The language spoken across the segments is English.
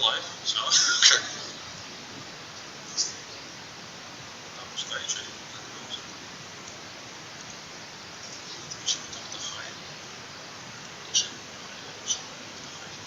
life, so там пускай что-нибудь нагрузит. Почему там отдыхает? Лежит, почему отдыхает?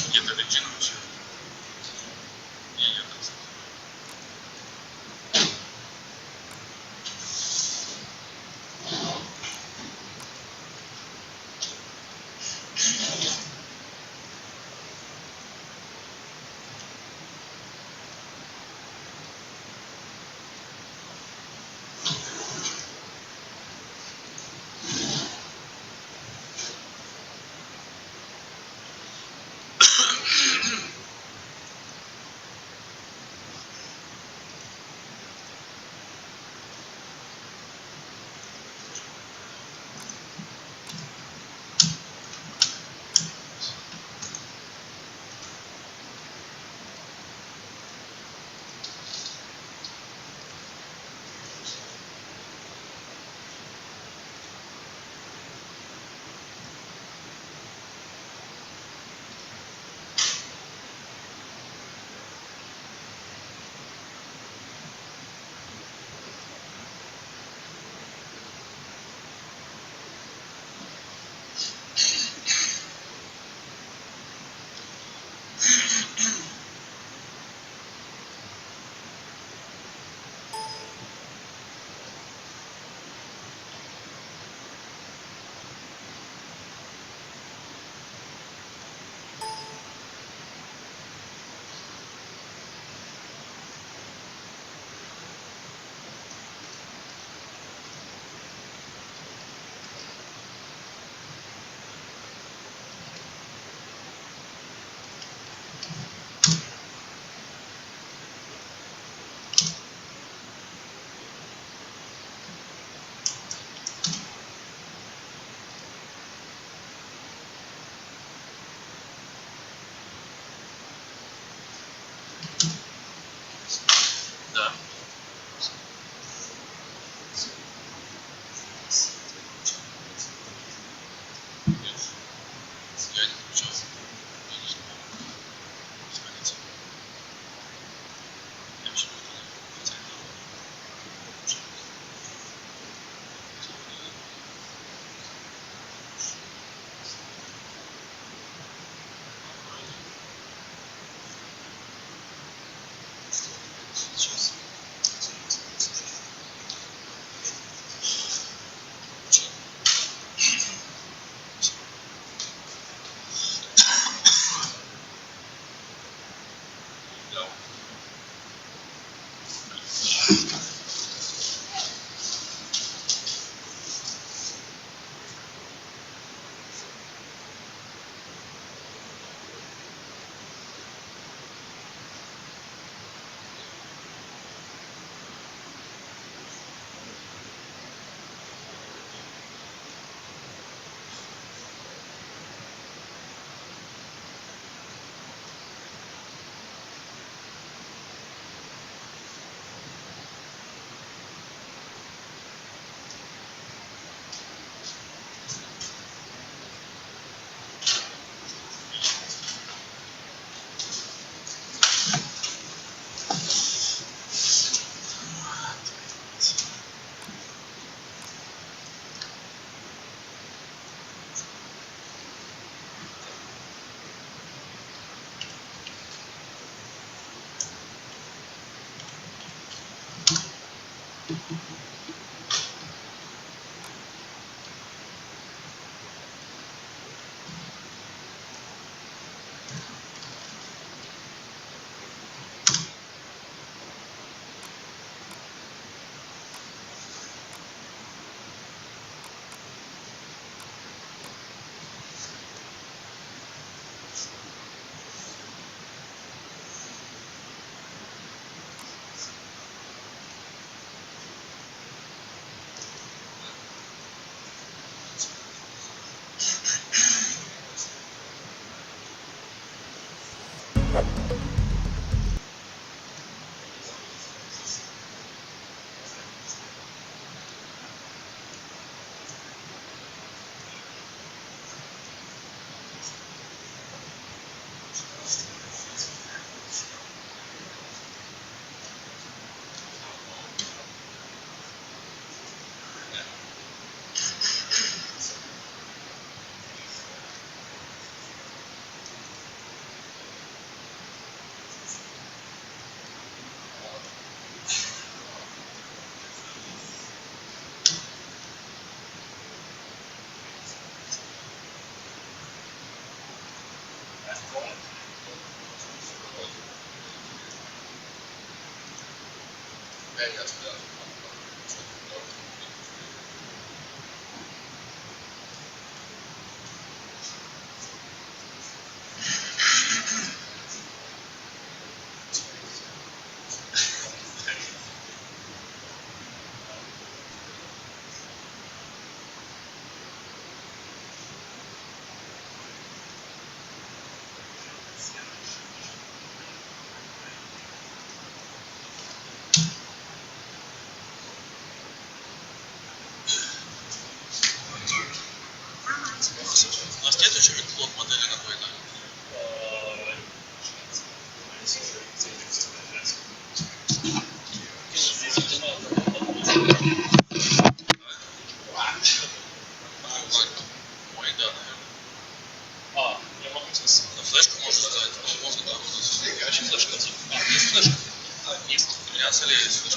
Где-то дотянуть. Я так сказал. Да. Я не включал. Я не знаю. Смотрите. Я вообще не знаю. Сейчас. На следующий блок модели какой-то? Ой, да, наверное. Я могу сказать. На флешку можно ставить? Можно, да. Очень флешка. Есть флешка? Есть. У меня солей есть флешка.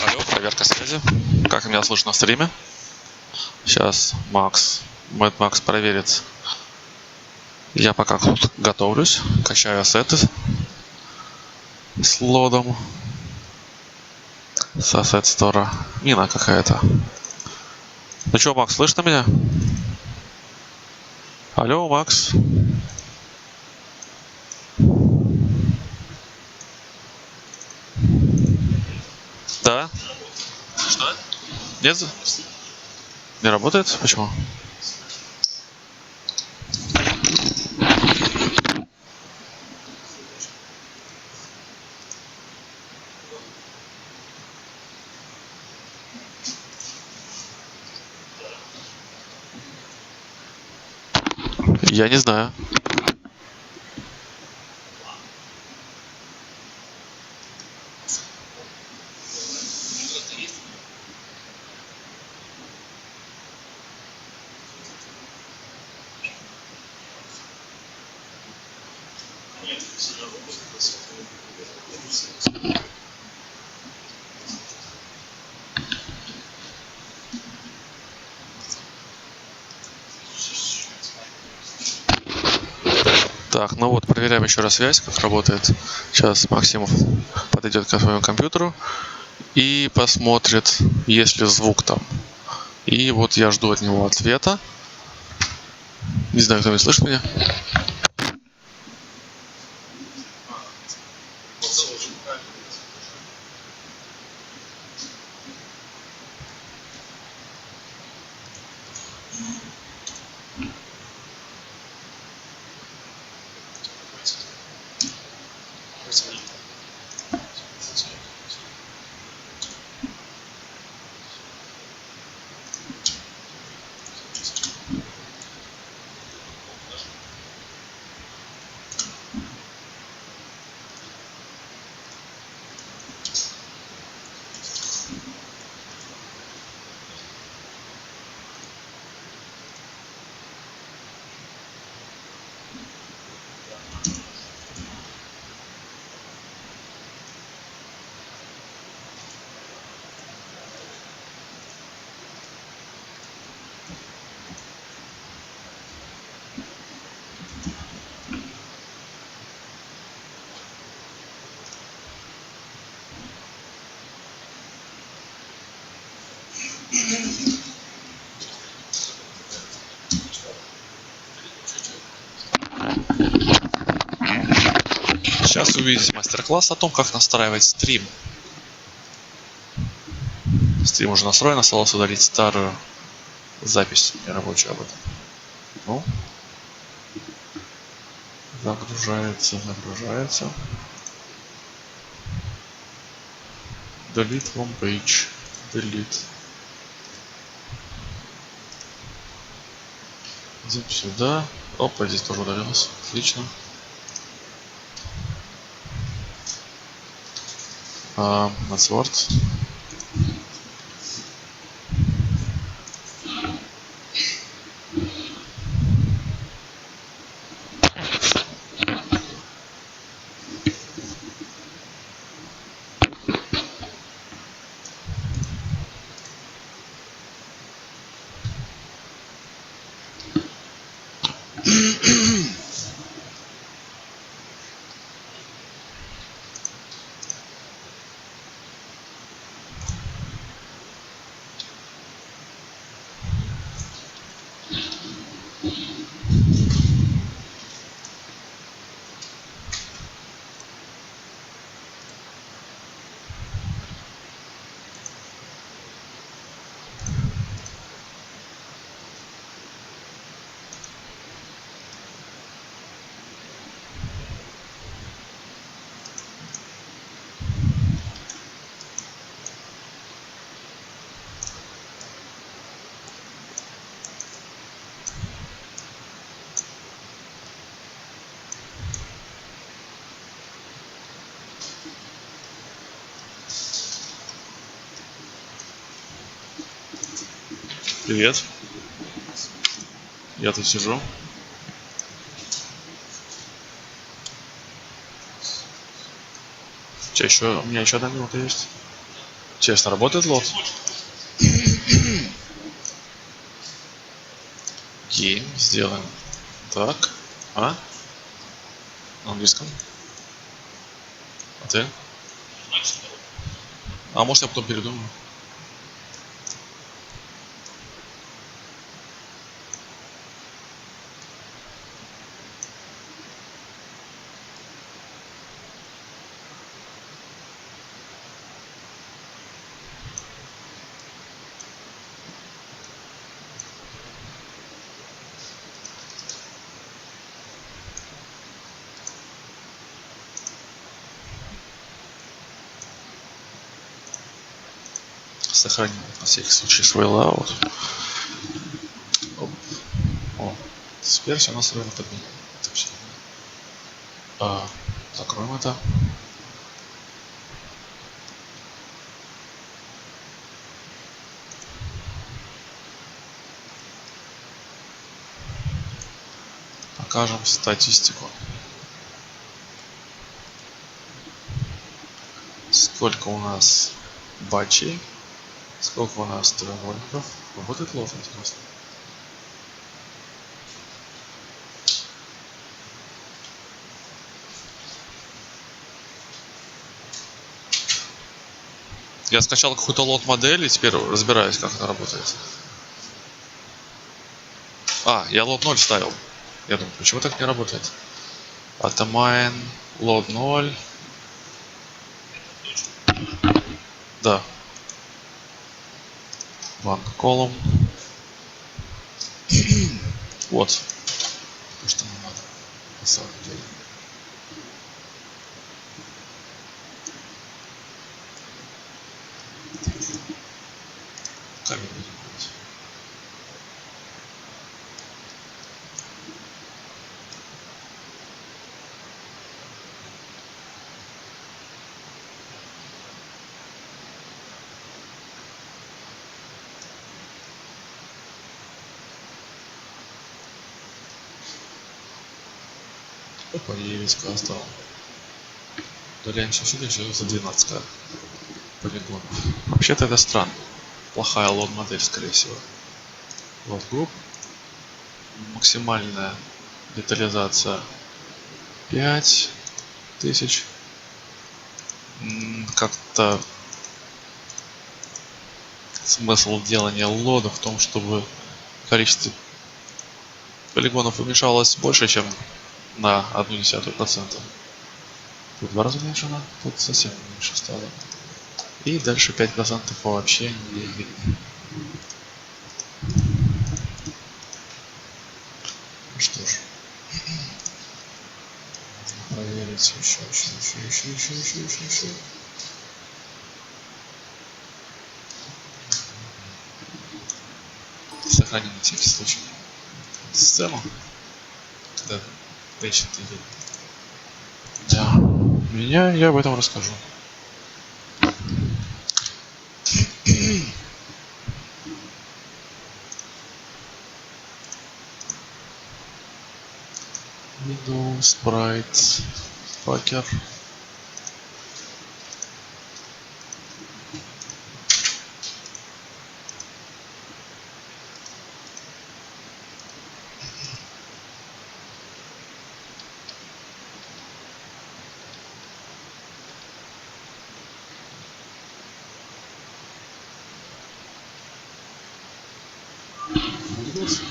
Алло, проверка связи. Как меня слышно в стриме? Сейчас Макс, Мэтт Макс проверит Я пока тут готовлюсь, качаю ассеты с лодом. С ассет стора. Мина какая-то. Ну чё, Макс, слышно меня? Алло, Макс. Да? Что? Нет? Не работает? Почему? Я не знаю. Так, ну вот, проверяем еще раз связь, как работает. Сейчас Максимов подойдет к своему компьютеру и посмотрит, есть ли звук там. И вот я жду от него ответа. Не знаю, кто меня слышит меня. Сейчас увидите мастер-класс о том, как настраивать стрим. Стрим уже настроен, осталось удалить старую запись нерабочую об этом. Ну, загружается. Delete homepage. Delete. Идем сюда. Опа, здесь тоже удалилось. Отлично. Password. Привет. Я тут сижу. У меня еще одна минута есть. Честно, работает лот? Гейм сделаем. Так. А? На английском. А ты? Значит, А может я потом передумаю? Сохраним на всякий случай свой лаут. О, теперь все у нас ровно подменяется. Закроем это. Покажем статистику. Сколько у нас батчей, сколько у нас треугольников. Работает лот, интересно. Я скачал какую-то лот модель и теперь разбираюсь, как это работает. Я лот 0 ставил. Я думаю, почему так не работает? Atomine, лот 0. Да. Банк колом. Вот. То, что нам надо. На самом деле. Камеру будем делать. Опа, 9к стало. Удаляемся сюда, сейчас за 12к полигонов. Вообще-то это странно. Плохая лот модель, скорее всего. Вот групп. Максимальная детализация 5000. Как-то смысл делания лода в том, чтобы количество полигонов уменьшалось больше, чем на 0,1%. Тут в 2 раза меньше, тут совсем меньше стало. И дальше 5% вообще не видно. Что ж. Проверить еще. Сохраним на всякий случай сцену, когда речь идет. Да. Я об этом расскажу. Windows, Sprite, Packer.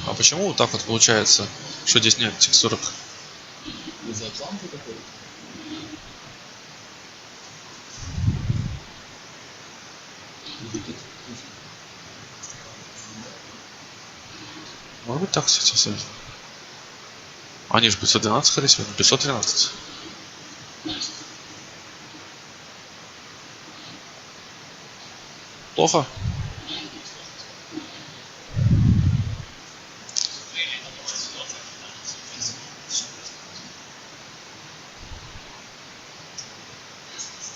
А почему вот так вот получается, что здесь нет текстурок? из-за Атланты такой. Может быть так, кстати. Они же 512, скорее всего, 513. Плохо?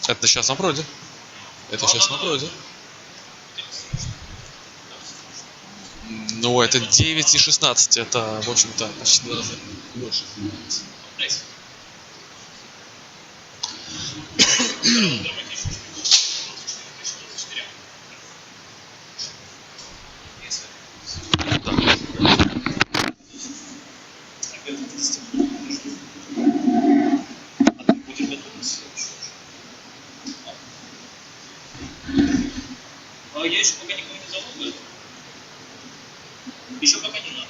Это сейчас на проде. Это сейчас на проде. Ну, это 9 и 16. Это, в общем-то, почти 2 раза больше. Да. я еще пока никого не зову, да? Еще пока не надо.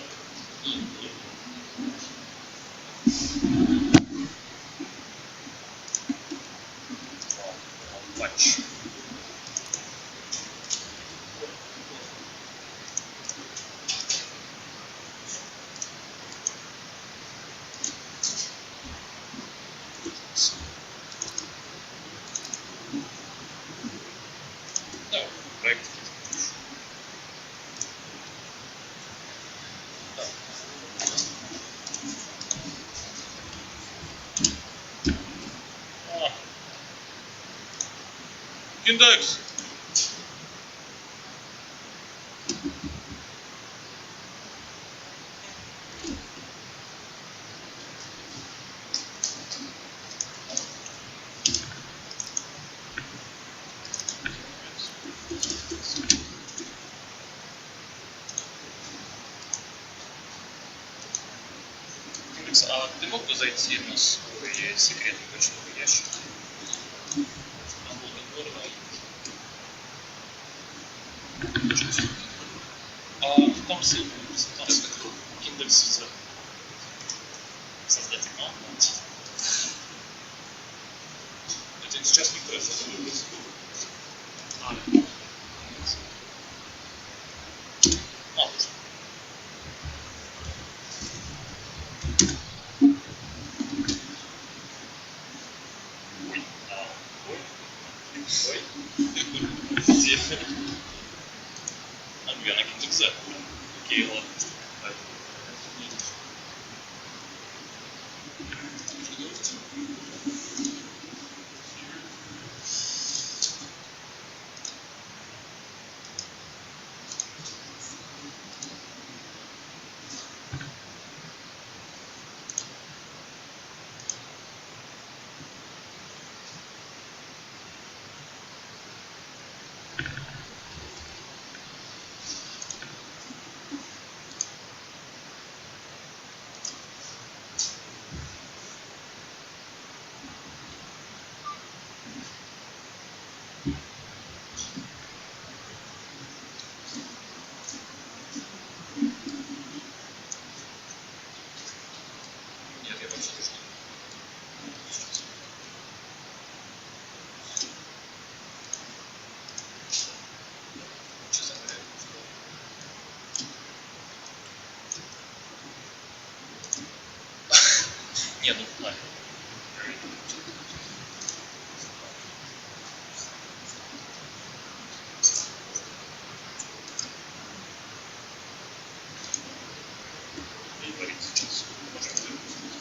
Матч. Да, проект. Индекс. Индекс, а ты мог бы зайти на свой секретный почтовый ящик? Там был договор, да. Там ссылка, презентация, индекс создатель аккаунта. Это сейчас не пресс, это выброс. Уже. Ой. Где? Адмена индекса. Окей, ладно. Нет, я вообще не знаю. Что за бред? Нет, ну ладно. Не говорить сейчас. Можем выпустить.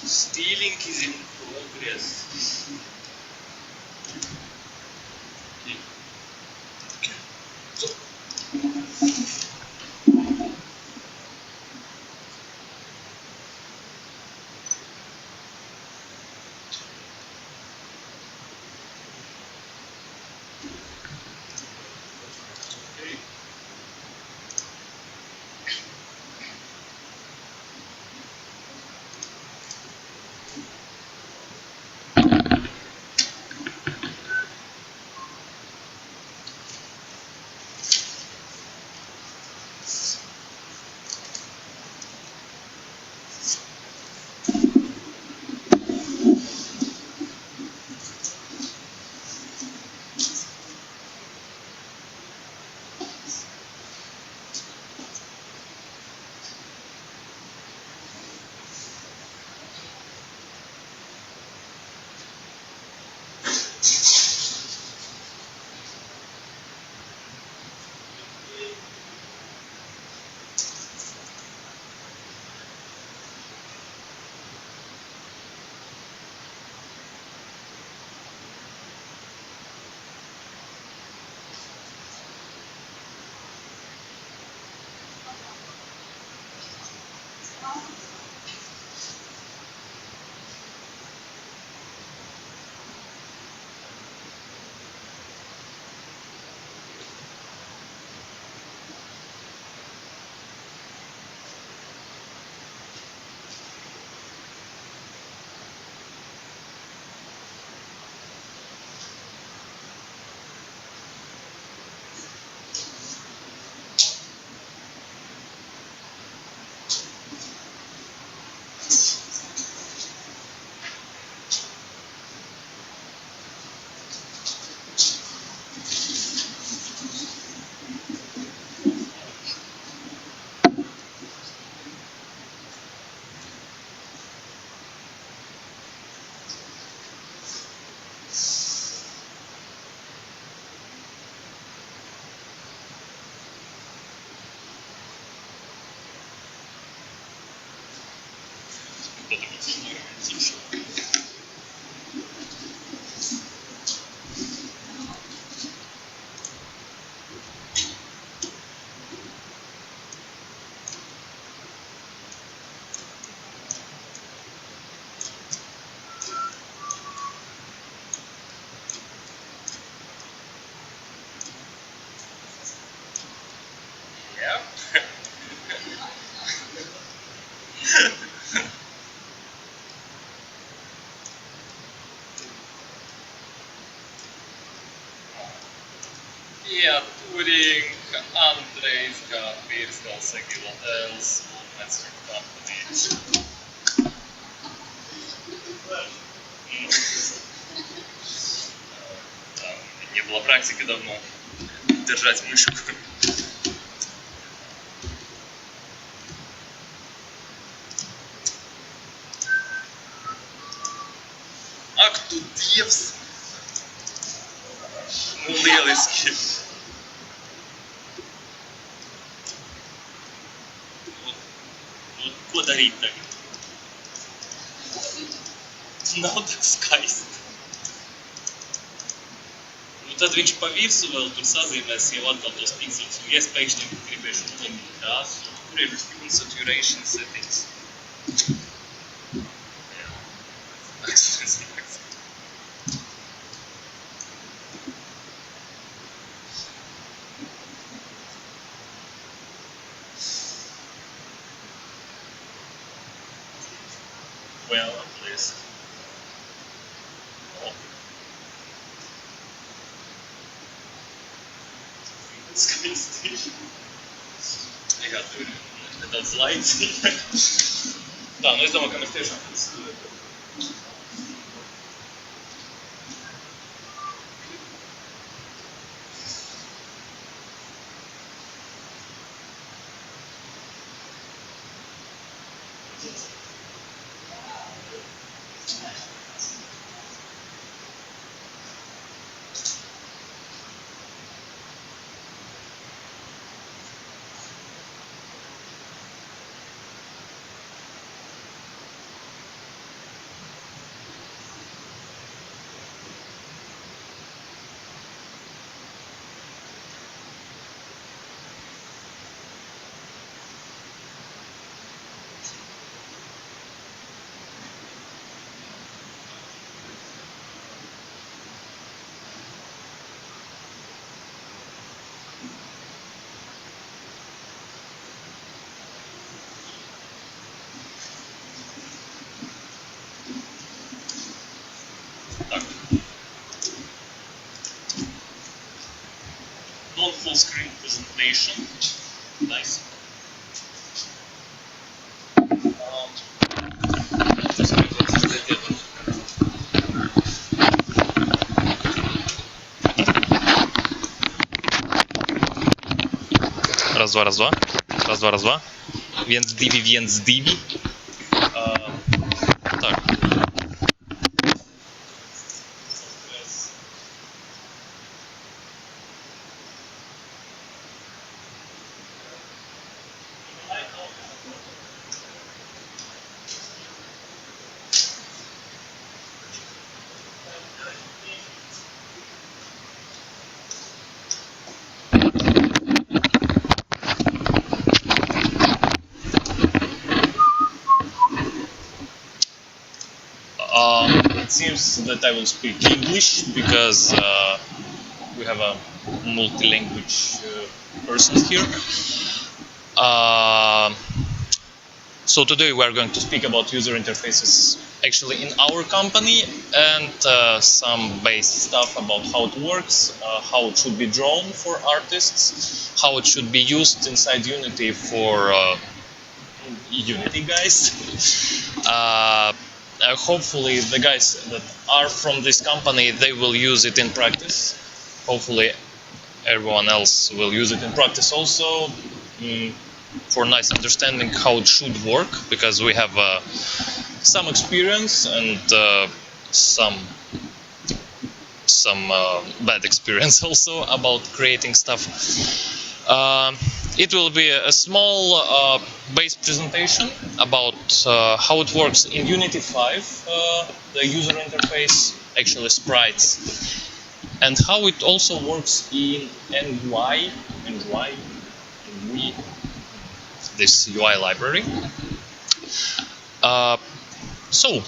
Stealing is in progress. Okay. So. Okay. Yeah. Yeah, Turing, Andrejska, Pirskal, Segi Hotels, Metzger Company. Не было практики давно держать мышку. Актудевс. Ну, lieliski. Вот ko darīt tagad? Nav tak skaisti. Nu, tad viņš pa visu vēl tur sazīmēs jau atkal tos pixels. Un es pēkšņi gribēšu noņemt krāsu. Kur ir Hue saturation settings? Jā. Excellence. Well, at least. Oh. Skaisti. Jā, tur ir tāds laicīgi. Tā, nu es domāju, ka mēs tiešām Так. Non-full screen presentation. Nice. Раз, два, раз, два. Раз, два, раз, два. Венц диви, венц диви. Так. It seems that I will speak English because we have a multi-language persons here. So today we are going to speak about user interfaces actually in our company and some basic stuff about how it works, how it should be drawn for artists, how it should be used inside Unity for Unity guys. Hopefully the guys that are from this company, they will use it in practice. Hopefully everyone else will use it in practice also for nice understanding how it should work, because we have some experience and some bad experience also about creating stuff. It will be a small base presentation about how it works in Unity 5, the user interface, actually sprites, and how it also works in NUI, this UI library. So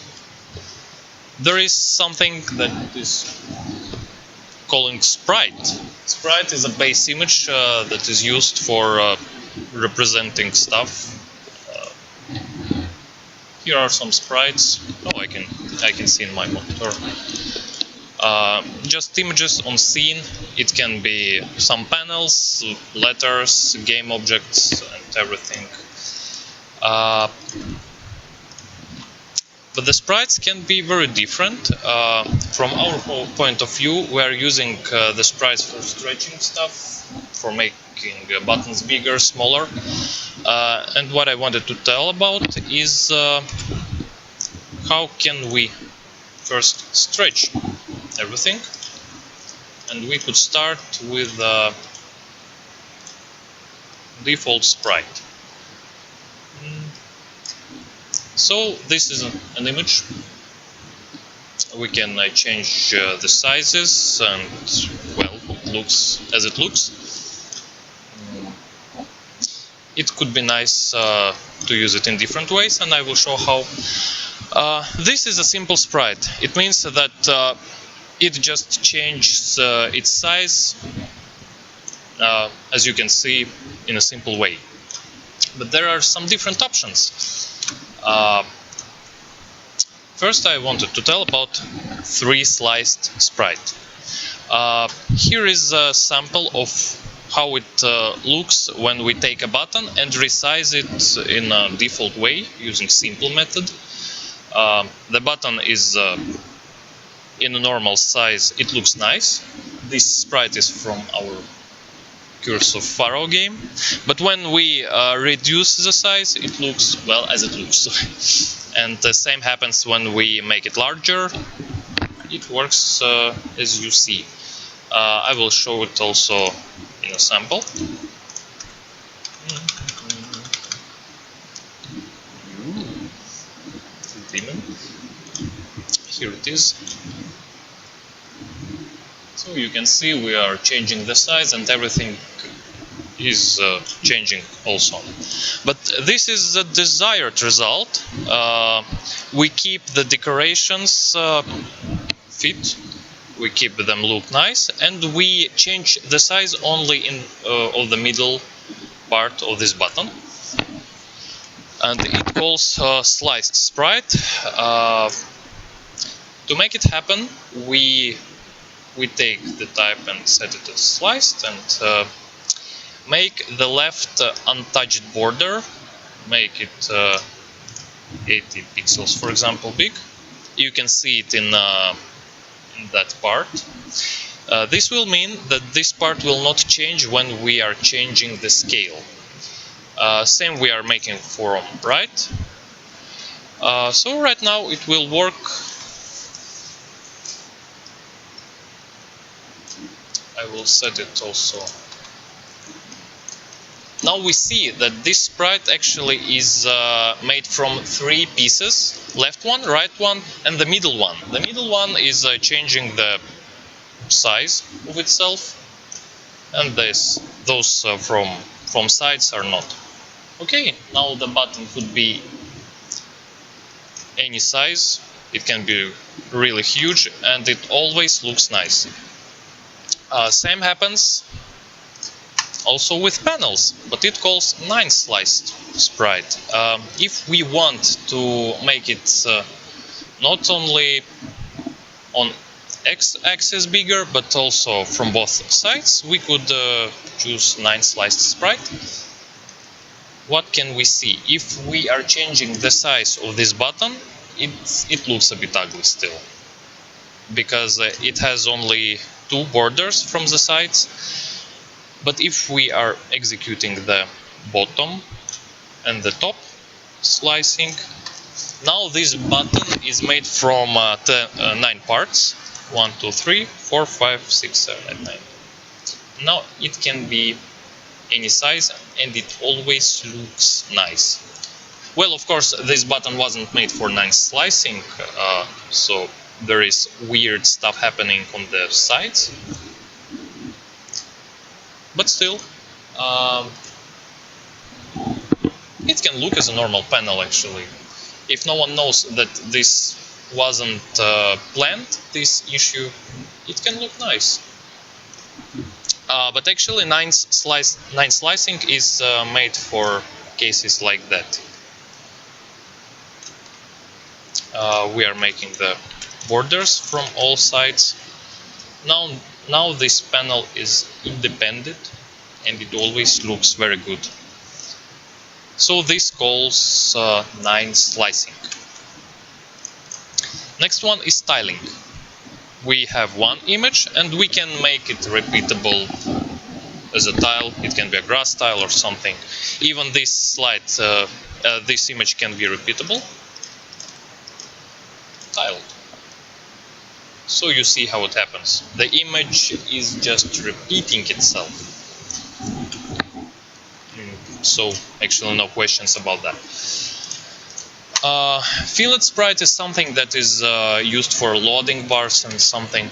there is something that is calling sprite. Sprite is a base image that is used for representing stuff. Here are some sprites. Oh, I can see in my monitor. Just images on scene. It can be some panels, letters, game objects, and everything. But the sprites can be very different. From our point of view, we are using the sprites for stretching stuff, for making buttons bigger, smaller. And what I wanted to tell about is how can we first stretch everything. And we could start with default sprite. So this is an image. We can change the sizes, and well, it looks as it looks. It could be nice to use it in different ways, and I will show how. This is a simple sprite. It means that it just changes its size, as you can see, in a simple way. But there are some different options. First, I wanted to tell about 3-sliced sprite. Here is a sample of how it looks when we take a button and resize it in a default way using simple method. The button is in a normal size. It looks nice. This sprite is from our Curse of Pharaoh game, but when we reduce the size, it looks, well, as it looks. And the same happens when we make it larger. It works as you see. I will show it also in a sample. Here it is. So you can see we are changing the size and everything is changing also. But this is the desired result. We keep the decorations fit, we keep them look nice, and we change the size only in of the middle part of this button. And it calls sliced sprite. To make it happen, we take the type and set it as sliced, and make the left untouched border, make it 80 pixels, for example, big. You can see it in that part. This will mean that this part will not change when we are changing the scale. Same we are making for right. So right now it will work. I will set it also. Now we see that this sprite actually is made from 3 pieces, left one, right one, and the middle one. The middle one is changing the size of itself, and those from sides are not. Okay, now the button could be any size. It can be really huge, and it always looks nice. Same happens also with panels, but it calls 9-sliced sprite. If we want to make it not only on x-axis bigger, but also from both sides, we could choose 9-sliced sprite. What can we see? If we are changing the size of this button, it looks a bit ugly still, because it has only 2 borders from the sides. But if we are executing the bottom and the top slicing, now this button is made from 9 parts. 1, 2, 3, 4, 5, 6, 7, 8, 9. Now it can be any size, and it always looks nice. Well, of course, this button wasn't made for nice slicing, so there is weird stuff happening on the sides. But still, it can look as a normal panel actually. If no one knows that this wasn't planned, this issue, it can look nice. But actually, nine slicing is made for cases like that. We are making the borders from all sides. Now this panel is independent and it always looks very good. So this calls 9 slicing. Next one is styling. We have one image and we can make it repeatable as a tile. It can be a grass tile or something. Even this slide, this image can be repeatable. Tiled. So you see how it happens. The image is just repeating itself. So actually no questions about that. Fillet sprite is something that is used for loading bars and something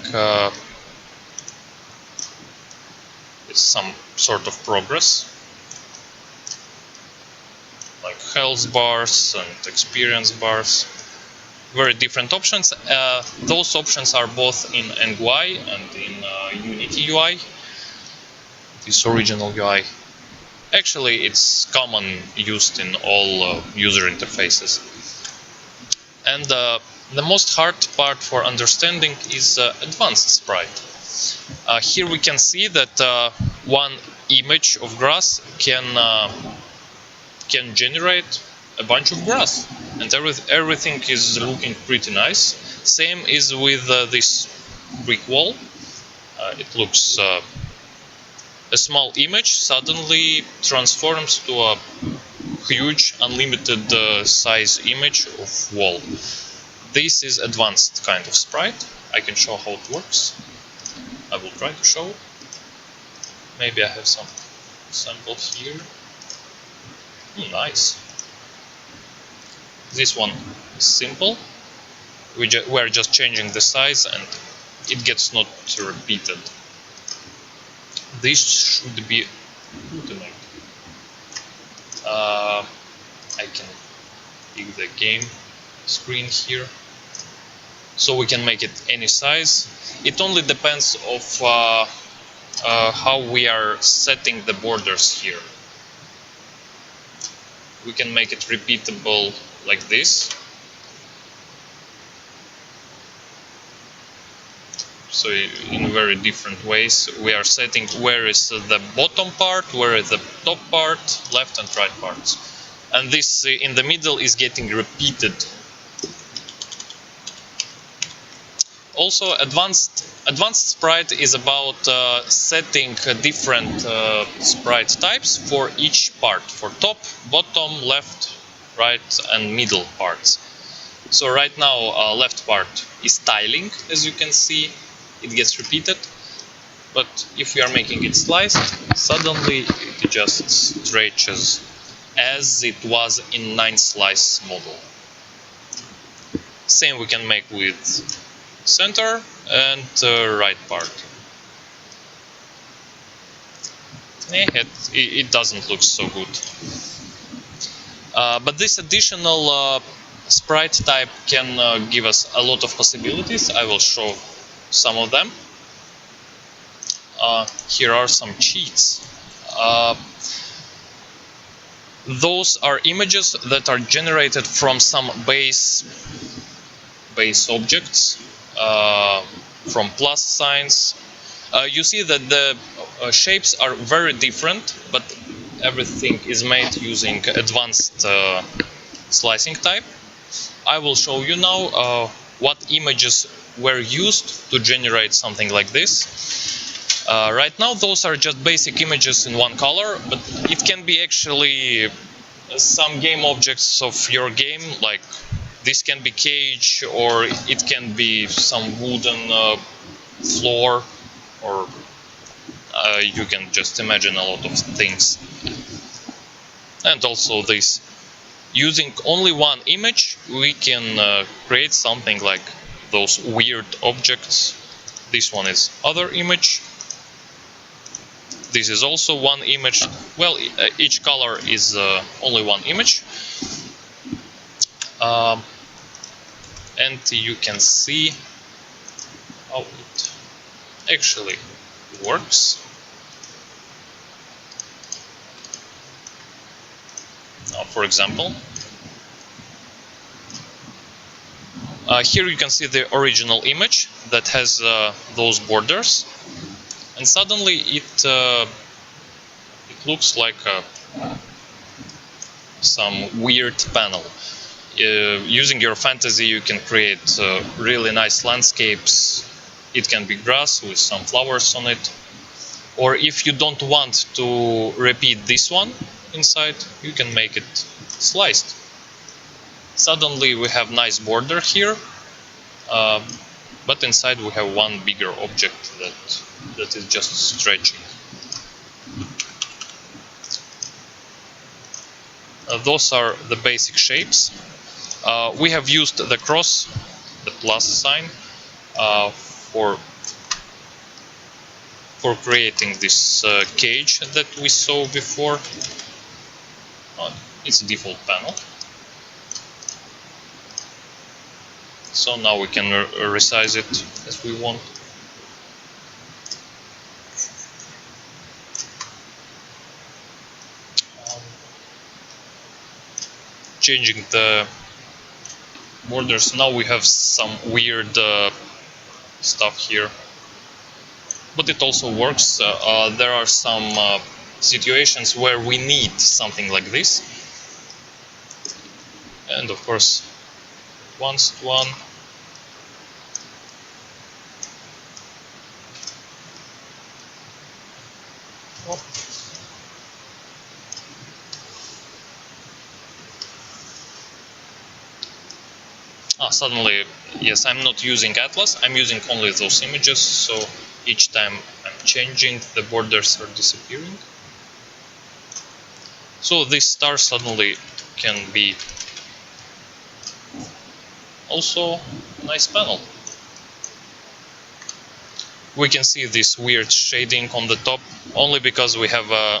is some sort of progress, like health bars and experience bars. Very different options. Those options are both in NGUI and in Unity UI, this original UI. Actually, it's common used in all user interfaces. And the most hard part for understanding is advanced sprite. Here we can see that one image of grass can generate a bunch of grass, and everything is looking pretty nice. Same is with this brick wall. It looks a small image suddenly transforms to a huge unlimited size image of wall. This is advanced kind of sprite. I can show how it works. I will try to show. Maybe I have some samples here. Nice. This one is simple. We're just changing the size and it gets not repeated. This should be automated. I can pick the game screen here, so we can make it any size. It only depends of how we are setting the borders here. We can make it repeatable like this. So in very different ways we are setting where is the bottom part, where is the top part, left and right parts. And this in the middle is getting repeated. Also, advanced sprite is about setting different sprite types for each part, for top, bottom, left, right and middle parts. So right now left part is tiling, as you can see. It gets repeated, but if we are making it sliced, suddenly it just stretches as it was in 9 slice model. Same we can make with center and right part. It doesn't look so good. But this additional sprite type can give us a lot of possibilities. I will show some of them. Here are some cheats. Those are images that are generated from some base objects, from plus signs. You see that the shapes are very different, but everything is made using advanced slicing type. I will show you now what images were used to generate something like this. Right now those are just basic images in one color, but it can be actually some game objects of your game, like this can be cage, or it can be some wooden floor, or you can just imagine a lot of things. And also this, using only one image, we can create something like those weird objects. This one is other image. This is also one image. Well, each color is only one image. And you can see how it actually works. For example, here you can see the original image that has those borders, and suddenly it looks like some weird panel. Using your fantasy, you can create really nice landscapes. It can be grass with some flowers on it. Or if you don't want to repeat this one inside, you can make it sliced. Suddenly we have nice border here, but inside we have one bigger object that is just stretching. Those are the basic shapes. We have used the cross, the plus sign, for creating this cage that we saw before. It's a default panel. So now we can resize it as we want. Changing the borders. Now we have some weird stuff here, but it also works. There are some situations where we need something like this, and of course once one. Suddenly, yes, I'm not using Atlas, I'm using only those images, so each time I'm changing, the borders are disappearing. So this star suddenly can be also a nice panel. We can see this weird shading on the top only because we have a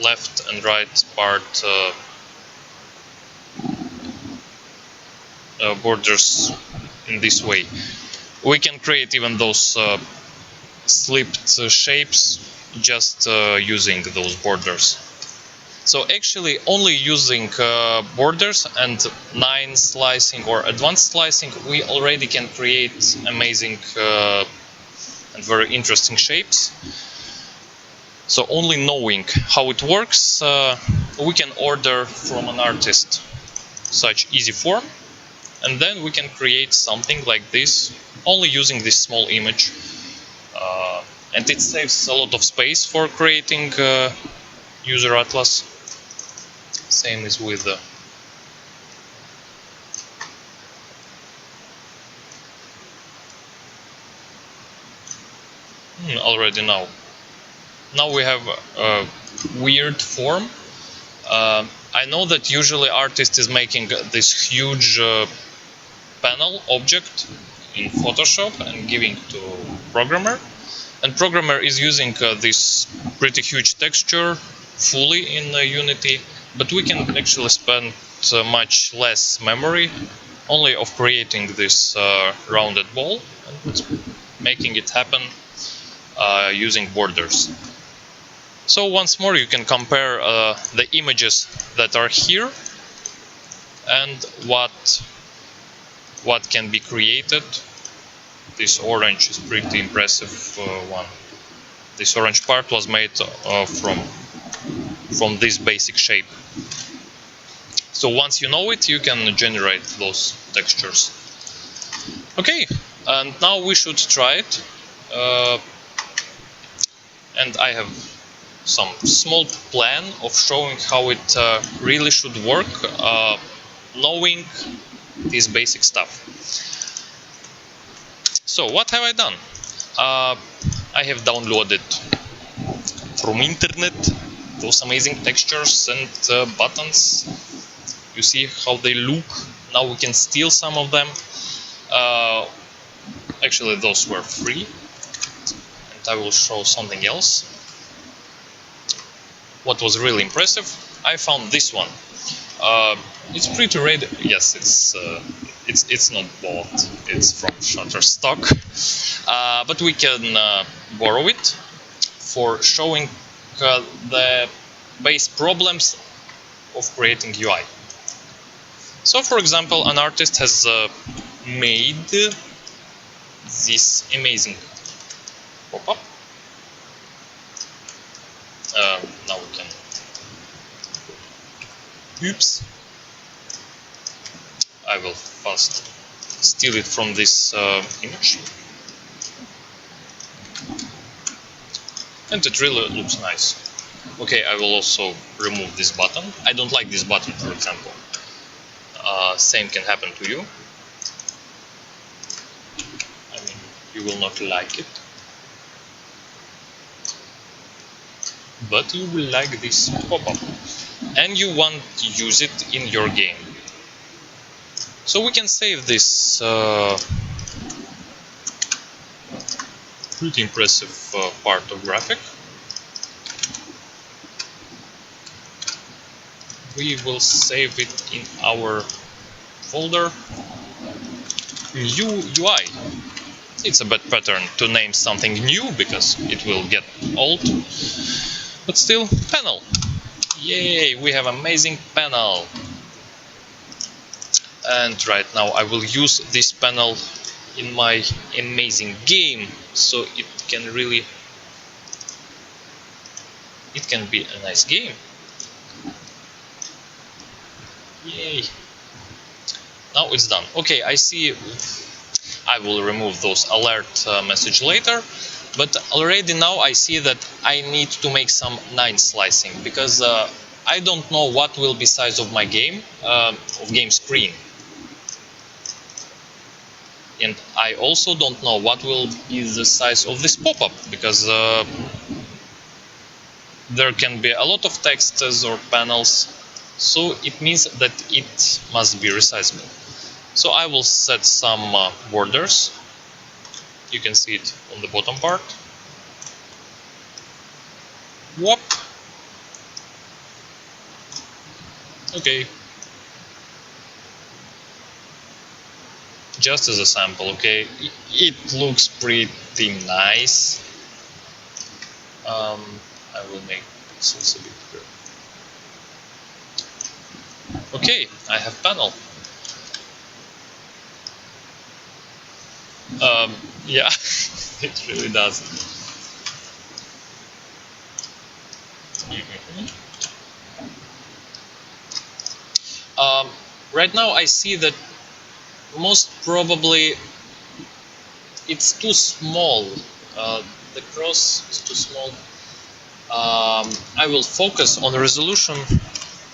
left and right part borders in this way. We can create even those slipped shapes just using those borders. So actually only using borders and 9 slicing or advanced slicing, we already can create amazing and very interesting shapes. So only knowing how it works, we can order from an artist such easy form, and then we can create something like this only using this small image. And it saves a lot of space for creating user atlas. Same is with already now. Now we have a weird form. I know that usually artist is making this huge panel object in Photoshop and giving to programmer, and programmer is using this pretty huge texture fully in Unity, but we can actually spend much less memory only of creating this rounded ball and making it happen using borders. So once more you can compare the images that are here and what can be created. This orange is pretty impressive one. This orange part was made from this basic shape. So once you know it, you can generate those textures. Okay, and now we should try it. And I have some small plan of showing how it really should work, knowing this basic stuff. So what have I done? I have downloaded from internet those amazing textures and buttons. You see how they look. Now we can steal some of them. Actually, those were free. And I will show something else. What was really impressive, I found this one. It's pretty rare. Yes, it's not bought. It's from Shutterstock, but we can borrow it for showing the base problems of creating UI. So, for example, an artist has made this amazing pop-up. Now we can. Oops. I will first steal it from this image. And it really looks nice. Okay, I will also remove this button. I don't like this button, for example. Same can happen to you. I mean, you will not like it. But you will like this pop-up. And you want to use it in your game. So we can save this pretty impressive part of graphic. We will save it in our folder New UI. It's a bad pattern to name something new because it will get old, but still, panel. Yay, we have amazing panel. And right now I will use this panel in my amazing game, so it can be a nice game. Yay. Now it's done. Okay, I see. I will remove those alert message later, but already now I see that I need to make some 9 slicing because I don't know what will be size of my game, game screen. And I also don't know what will be the size of this pop-up because there can be a lot of texts or panels, so it means that it must be resizable. So I will set some borders. You can see it on the bottom part. Whoop. Okay. Just as a sample, okay? It looks pretty nice. I will make this a bit bigger. Okay, I have panel. Yeah, it really does. Right now I see that most probably it's too small. The cross is too small. I will focus on the resolution.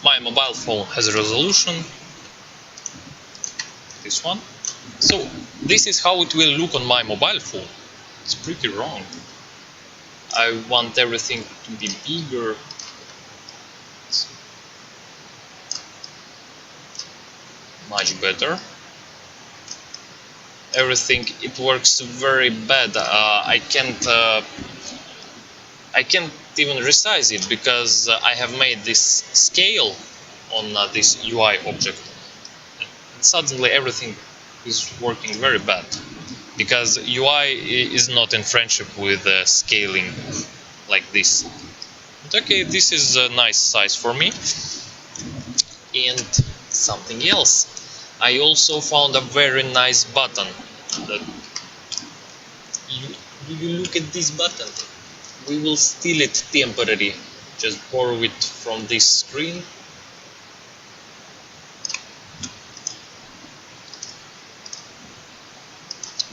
My mobile phone has a resolution. This one. So this is how it will look on my mobile phone. It's pretty wrong. I want everything to be bigger. Much better. Everything, it works very bad. I can't even resize it because I have made this scale on this UI object. And suddenly everything is working very bad because UI is not in friendship with scaling like this. But okay, this is a nice size for me. And something else. I also found a very nice button. Do you look at this button? We will steal it temporarily. Just borrow it from this screen.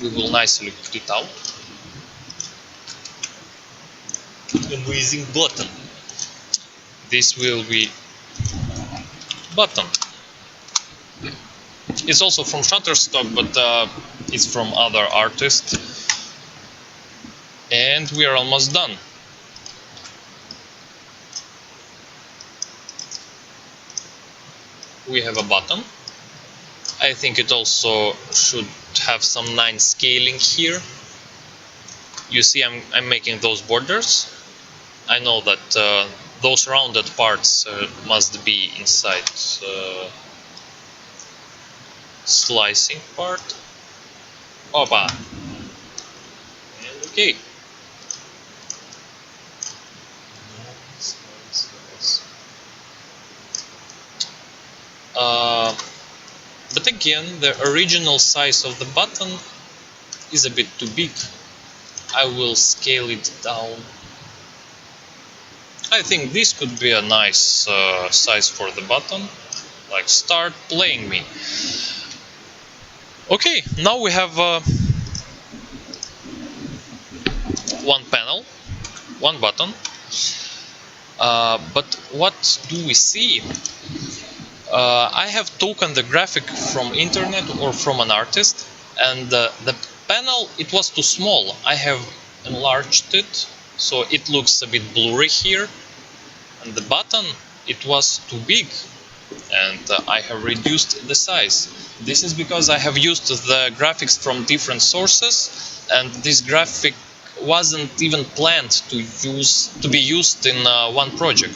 We will nicely put it out. Amazing button. This will be button. It's also from Shutterstock, but it's from other artists. And we are almost done. We have a button. I think it also should have some nice scaling here. You see, I'm making those borders. I know that those rounded parts must be inside slicing part. Opa! And okay. But again, the original size of the button is a bit too big. I will scale it down. I think this could be a nice size for the button. Like, start playing me. Okay, now we have one panel, one button. But what do we see? I have taken the graphic from internet or from an artist, and the panel, it was too small. I have enlarged it, so it looks a bit blurry here. And the button, it was too big, and I have reduced the size. This is because I have used the graphics from different sources, and this graphic wasn't even planned to be used in one project.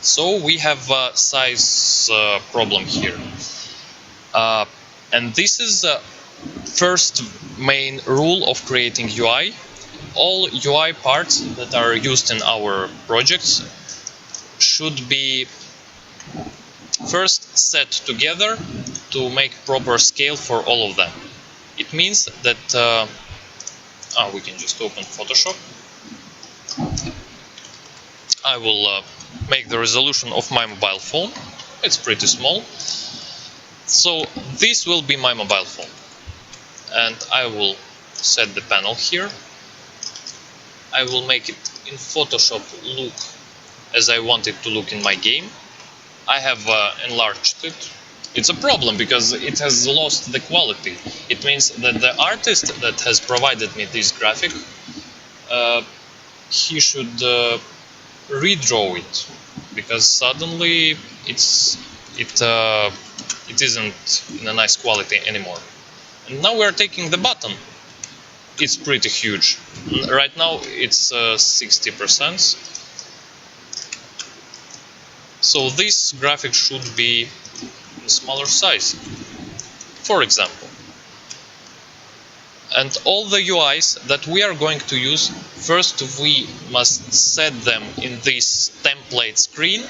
So we have a size problem here. And this is the first main rule of creating UI. All UI parts that are used in our projects should be first set together to make proper scale for all of them. It means that we can just open Photoshop. I will make the resolution of my mobile phone. It's pretty small. So this will be my mobile phone. And I will set the panel here. I will make it in Photoshop look as I want it to look in my game. I have enlarged it. It's a problem because it has lost the quality. It means that the artist that has provided me this graphic, he should redraw it, because suddenly it isn't in a nice quality anymore. And now we're taking the button. It's pretty huge. Right now it's 60%. So this graphic should be in smaller size, for example. And all the UIs that we are going to use, first we must set them in this template screen,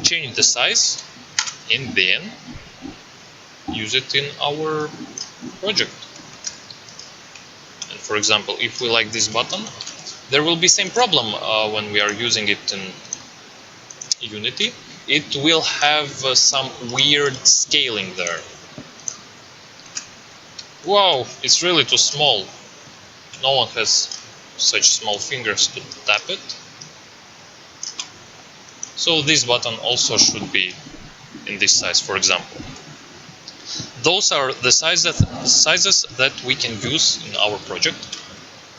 change the size, and then use it in our project. And for example, if we like this button, there will be same problem when we are using it in Unity. It will have some weird scaling there. Wow, it's really too small. No one has such small fingers to tap it. So this button also should be in this size, for example. Those are the sizes that we can use in our project.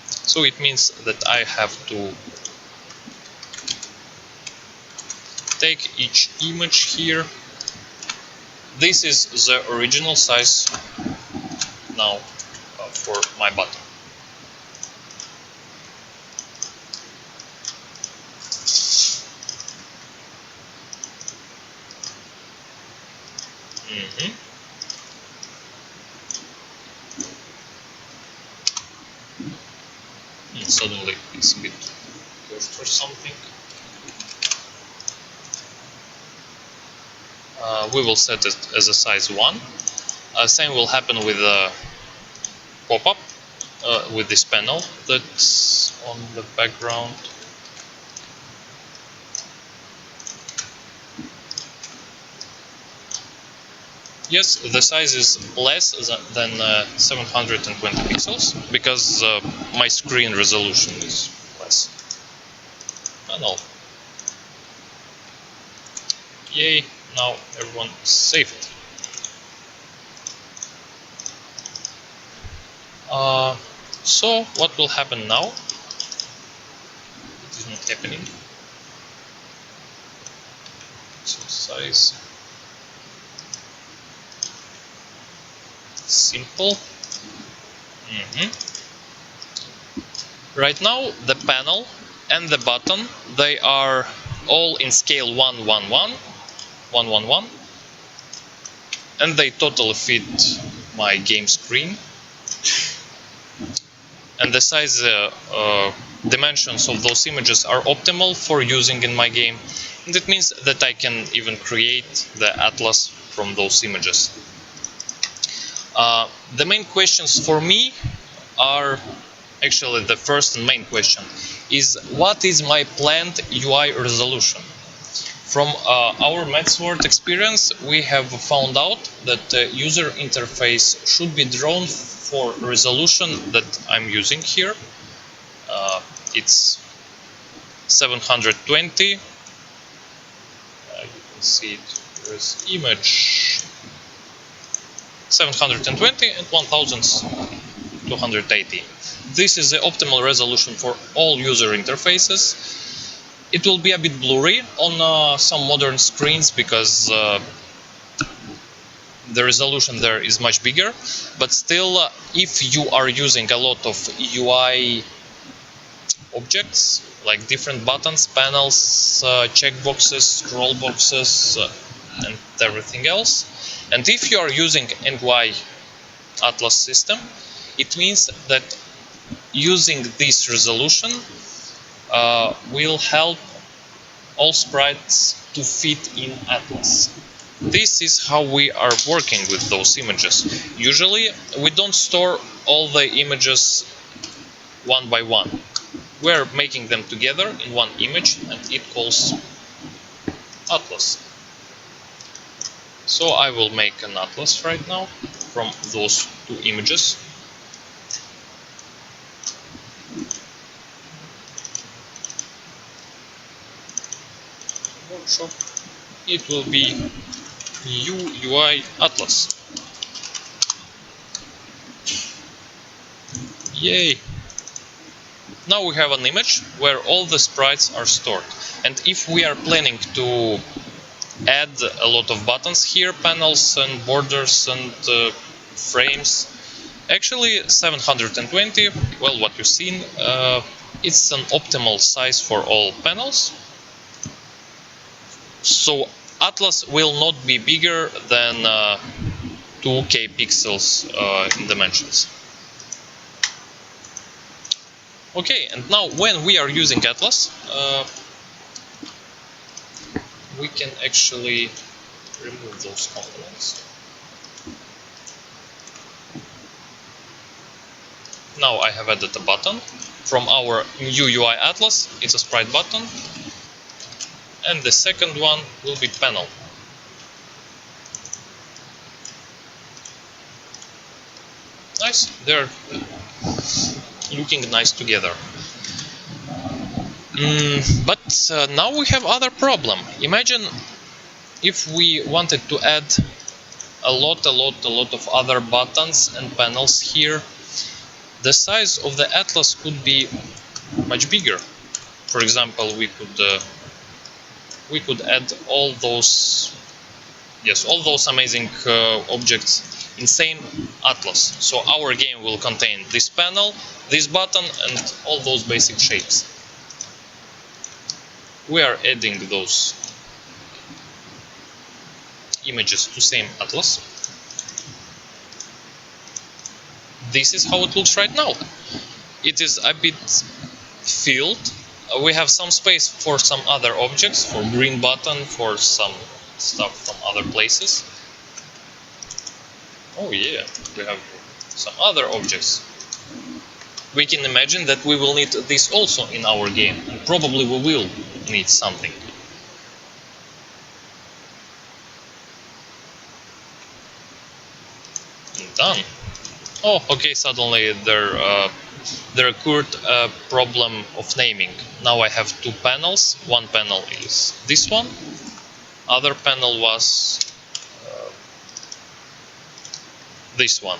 So it means that I have to take each image here. This is the original size now for my button. And suddenly it's a bit cursed or something. We will set it as a size 1. Same will happen with the pop-up, with this panel that's on the background. Yes, the size is less than 720 pixels because my screen resolution is less. And all. Yay, now everyone saved. So what will happen now? It is not happening. So size simple. Right now the panel and the button, they are all in scale 1, 1, 1, 1, 1, 1, and they totally fit my game screen. And the size dimensions of those images are optimal for using in my game, and it means that I can even create the atlas from those images. The main questions for me are, actually the first and main question is, what is my planned UI resolution? From our MathSword experience, we have found out that the user interface should be drawn for resolution that I'm using here. It's 720. You can see it as image 720 and 1280. This is the optimal resolution for all user interfaces. It will be a bit blurry on some modern screens because the resolution there is much bigger, but still, if you are using a lot of UI objects like different buttons, panels, checkboxes, scroll boxes, and everything else, and if you are using NY Atlas system, it means that using this resolution will help all sprites to fit in Atlas. This is how we are working with those images. Usually we don't store all the images one by one. We're making them together in one image, and it calls Atlas. So I will make an Atlas right now from those two images. Workshop. It will be new UI Atlas. Yay! Now we have an image where all the sprites are stored. And if we are planning to add a lot of buttons here, panels and borders and frames, actually 720, well, what you've seen, it's an optimal size for all panels. So Atlas will not be bigger than 2K pixels in dimensions. Okay, and now when we are using Atlas, we can actually remove those components. Now I have added a button from our new UI Atlas. It's a sprite button. And the second one will be panel. Nice, they're looking nice together. But now we have other problem. Imagine if we wanted to add a lot of other buttons and panels here. The size of the Atlas could be much bigger. For example, we could add all those amazing objects in same Atlas. So our game will contain this panel, this button, and all those basic shapes. We are adding those images to same Atlas. This is how it looks right now. It is a bit filled. We have some space for some other objects, for green button, for some stuff from other places. Oh yeah, we have some other objects. We can imagine that we will need this also in our game, and probably we will need something. Done. Oh, okay, suddenly there occurred a problem of naming. Now I have two panels. One panel is this one. Other panel was this one.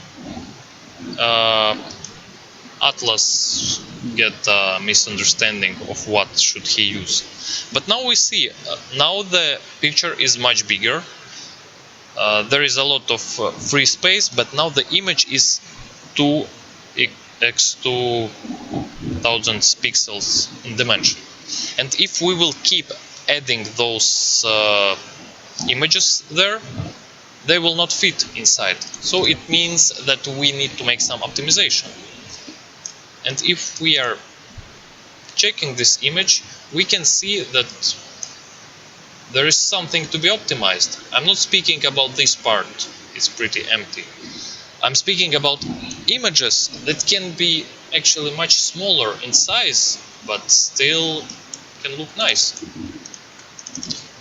Atlas get a misunderstanding of what should he use. But now we see, now the picture is much bigger. There is a lot of free space, but now the image is 2x2000 pixels in dimension. And if we will keep adding those images there, they will not fit inside. So it means that we need to make some optimization. And if we are checking this image, we can see that there is something to be optimized. I'm not speaking about this part, it's pretty empty. I'm speaking about images that can be actually much smaller in size, but still can look nice.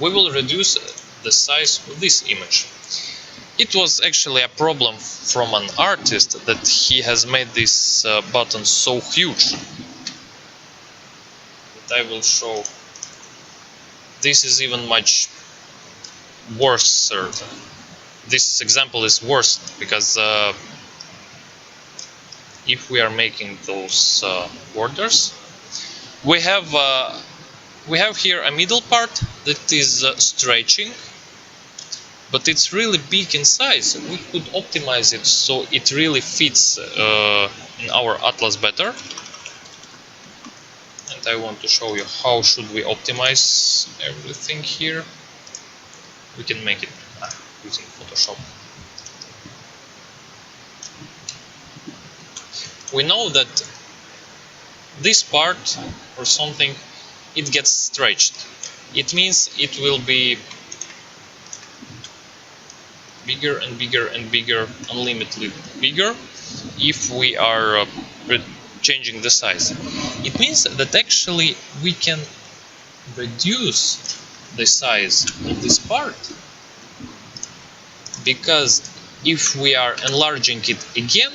We will reduce the size of this image. It was actually a problem from an artist that he has made this button so huge. That I will show. This is even much worse. This example is worse because if we are making those borders, we have here a middle part that is stretching, but it's really big in size. We could optimize it so it really fits in our Atlas better. And I want to show you how should we optimize everything here. We can make it using Photoshop. We know that this part or something, it gets stretched. It means it will be bigger and bigger and bigger, unlimitedly bigger, if we are changing the size. It means that actually we can reduce the size of this part, because if we are enlarging it again,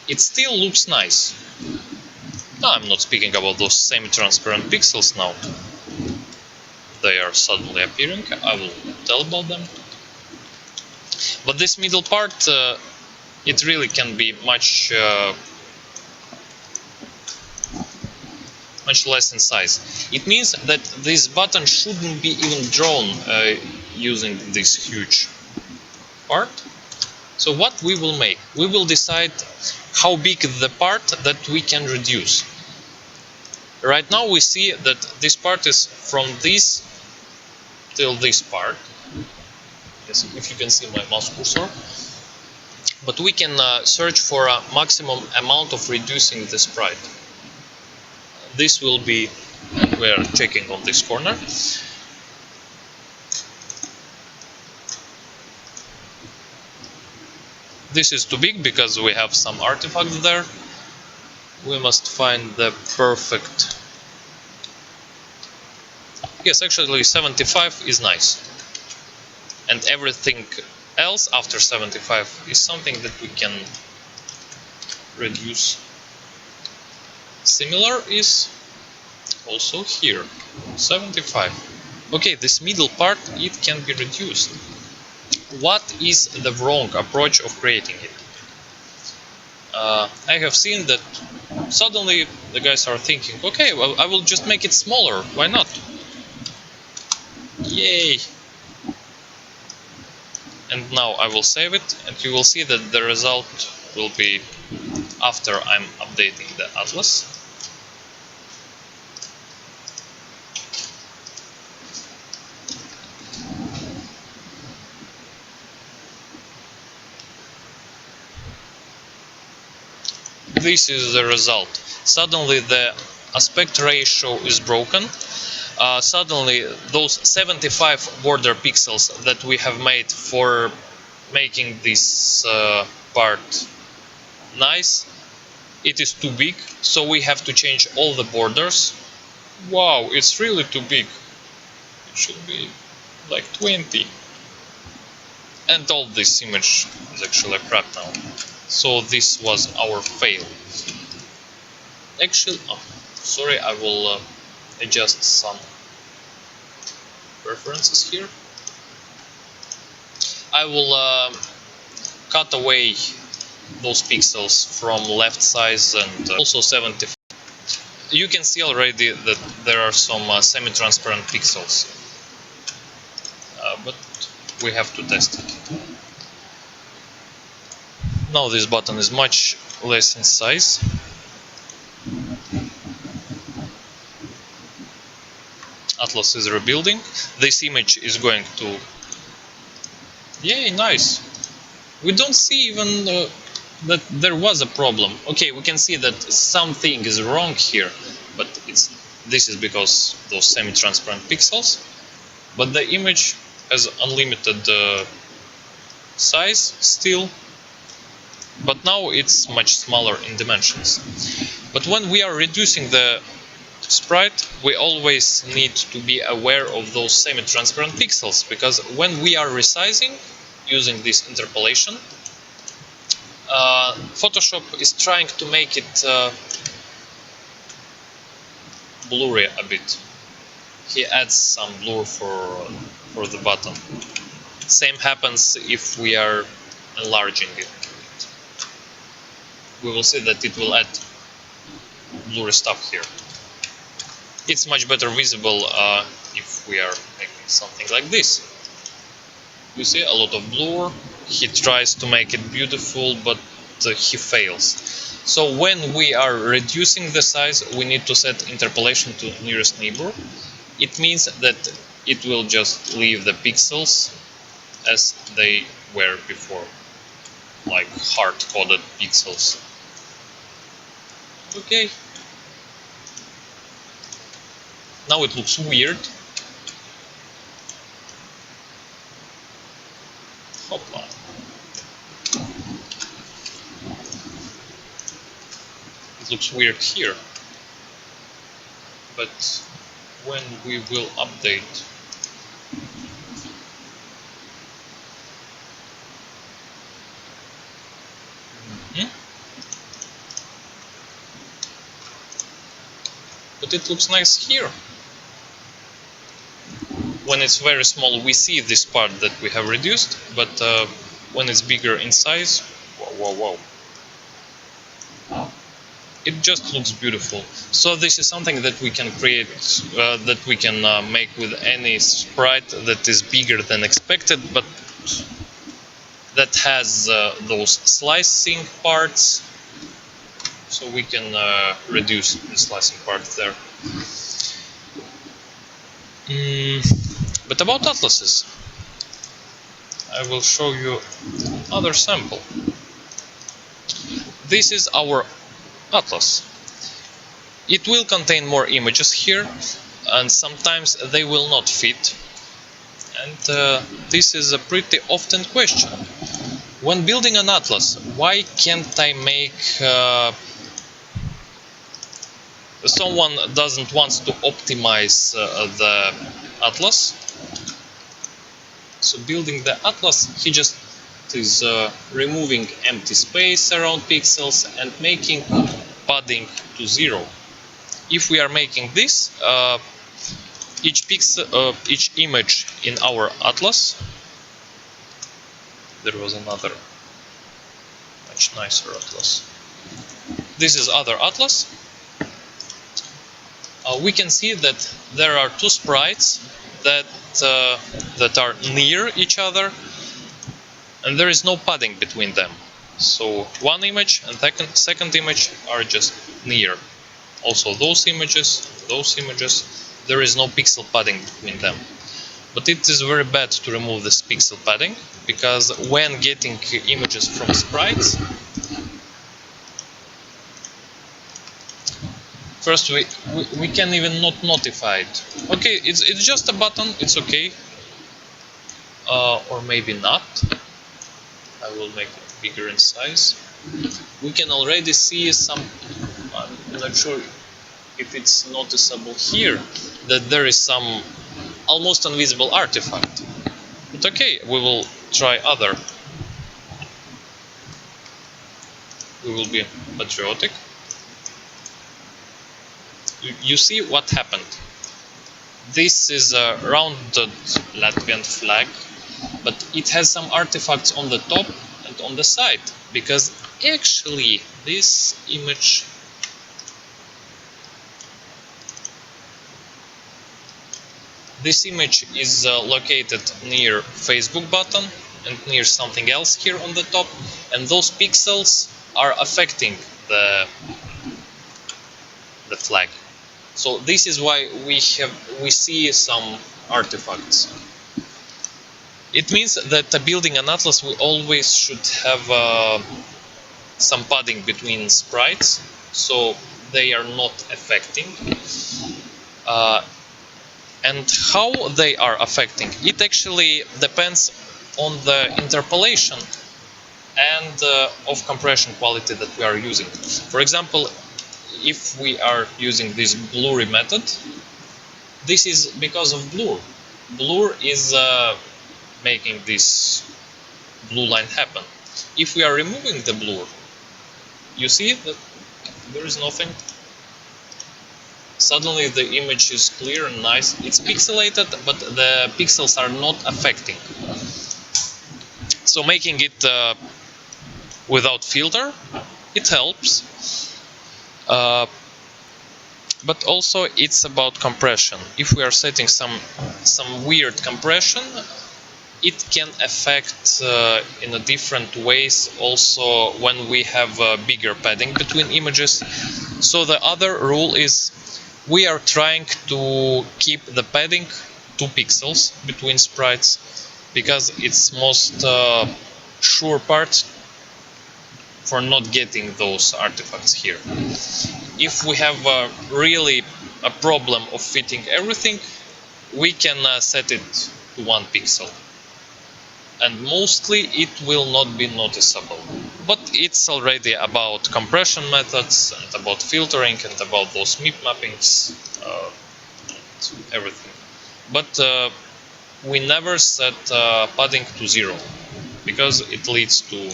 it still looks nice. Now, I'm not speaking about those semi-transparent pixels now. They are suddenly appearing. I will tell about them. But this middle part, it really can be much less in size. It means that this button shouldn't be even drawn using this huge part. So what we will make? We will decide how big the part that we can reduce. Right now we see that this part is from this till this part. Yes, if you can see my mouse cursor. But we can search for a maximum amount of reducing the sprite. This will be, we are checking on this corner. This is too big because we have some artifact there. We must find the perfect. Yes, actually 75 is nice. And everything else after 75 is something that we can reduce. Similar is also here, 75. Okay, this middle part, it can be reduced. What is the wrong approach of creating it? I have seen that suddenly the guys are thinking, okay, well, I will just make it smaller, why not? Yay! And now I will save it, and you will see that the result will be after I'm updating the Atlas. This is the result. Suddenly the aspect ratio is broken. Suddenly those 75 border pixels that we have made for making this part nice, it is too big, so we have to change all the borders. Wow, it's really too big. It should be like 20. And all this image is actually crap now. So this was our fail. Actually, sorry, I will adjust some preferences here. I will cut away those pixels from left size and also 75. You can see already that there are some semi-transparent pixels, but we have to test it. Now this button is much less in size. Atlas is rebuilding. This image is going to... Yay, nice! We don't see even that there was a problem. Okay, we can see that something is wrong here, but this is because those semi-transparent pixels. But the image has unlimited size still, but now it's much smaller in dimensions. But when we are reducing the sprite, we always need to be aware of those semi-transparent pixels, because when we are resizing using this interpolation, Photoshop is trying to make it blurry a bit. He adds some blur for the button. Same happens if we are enlarging it. We will see that it will add blurry stuff here. It's much better visible if we are making something like this. You see a lot of blur. He tries to make it beautiful, but he fails. So when we are reducing the size, we need to set interpolation to nearest neighbor. It means that it will just leave the pixels as they were before, like hard-coded pixels. Okay. Now it looks weird. Hopla. It looks weird here. But when we will update but it looks nice here. When it's very small, we see this part that we have reduced, but when it's bigger in size, whoa, it just looks beautiful. So this is something that we can create, that we can make with any sprite that is bigger than expected, but that has those slicing parts. So we can reduce the slicing part there. But about atlases, I will show you another sample. This is our atlas. It will contain more images here, and sometimes they will not fit. And this is a pretty often question. When building an atlas, why can't I make... someone doesn't want to optimize the atlas. So building the atlas, he just is removing empty space around pixels and making padding to 0. If we are making this, each image in our atlas, there was another much nicer atlas. This is other atlas. We can see that there are two sprites that are near each other, and there is no padding between them. So one image and second image are just near. Also those images, there is no pixel padding between them. But it is very bad to remove this pixel padding, because when getting images from sprites, first we can even not notify it. Okay, it's just a button, it's okay. Or maybe not. I will make it bigger in size. We can already see some, I'm not sure if it's noticeable here, that there is some almost invisible artifact. But okay, we will try other. We will be patriotic. You see what happened. This is a rounded Latvian flag, but it has some artifacts on the top and on the side, because actually this image is located near Facebook button and near something else here on the top, and those pixels are affecting the flag. So this is why we see some artifacts. It means that building an atlas, we always should have some padding between sprites, so they are not affecting. And how they are affecting, it actually depends on the interpolation and of compression quality that we are using. For example, if we are using this blurry method, this is because of blur. Blur is making this blue line happen. If we are removing the blur, you see that there is nothing. Suddenly the image is clear and nice. It's pixelated, but the pixels are not affecting. So making it without filter, it helps. But also it's about compression. If we are setting some weird compression, it can affect in a different ways also when we have bigger padding between images. So the other rule is we are trying to keep the padding 2 pixels between sprites, because it's most sure part for not getting those artifacts here. If we have really a problem of fitting everything, we can set it to 1 pixel. And mostly it will not be noticeable. But it's already about compression methods and about filtering and about those MIP mappings, everything. But we never set padding to 0, because it leads to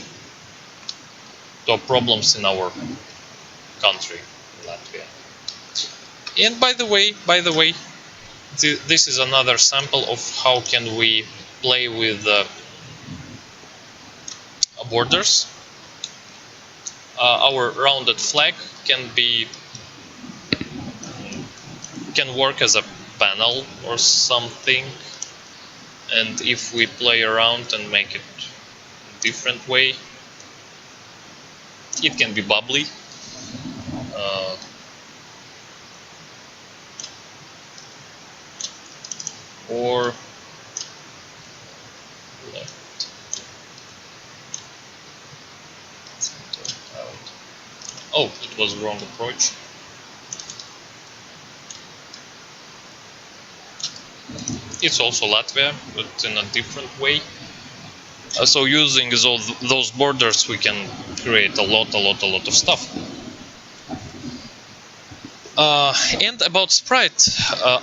problems in our country, Latvia. And by the way, this is another sample of how can we play with borders. Our rounded flag can work as a panel or something, and if we play around and make it a different way, it can be bubbly. Or left, center out. Oh, it was wrong approach. It's also Latvia, but in a different way. So using those borders, we can create a lot of stuff. And about sprite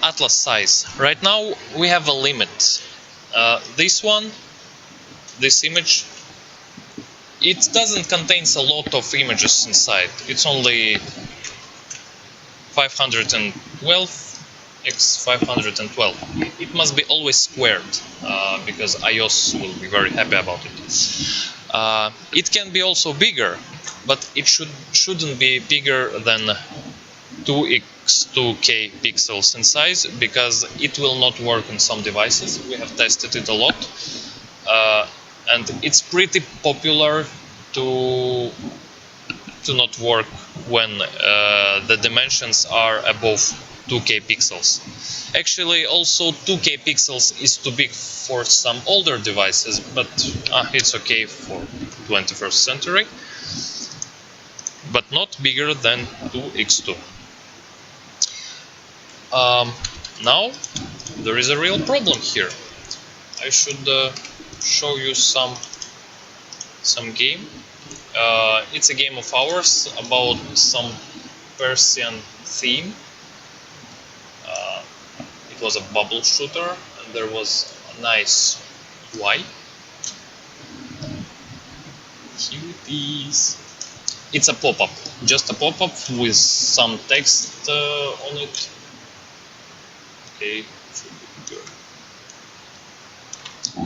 atlas size, right now we have a limit. This image, it doesn't contain a lot of images inside. It's only 512 x 512. It must be always squared, because iOS will be very happy about it. It can be also bigger, but it shouldn't be bigger than 2x2k pixels in size, because it will not work on some devices. We have tested it a lot, and it's pretty popular to not work when the dimensions are above 2k pixels. Actually, also 2k pixels is too big for some older devices, but it's okay for 21st century, but not bigger than 2x2. Now there is a real problem here. I should show you some game. It's a game of ours about some Persian theme. It was a bubble shooter, and there was a nice UI. Here it is. It's a pop-up, just a pop-up with some text on it. Okay, should be bigger.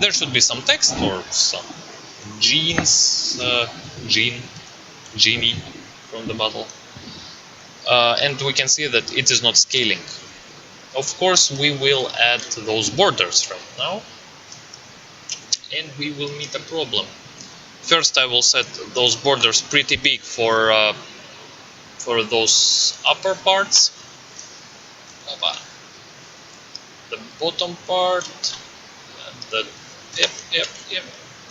There should be some text or some gene genie from the bottle. And we can see that it is not scaling. Of course, we will add those borders right now, and we will meet a problem. First, I will set those borders pretty big for those upper parts. The bottom part, and the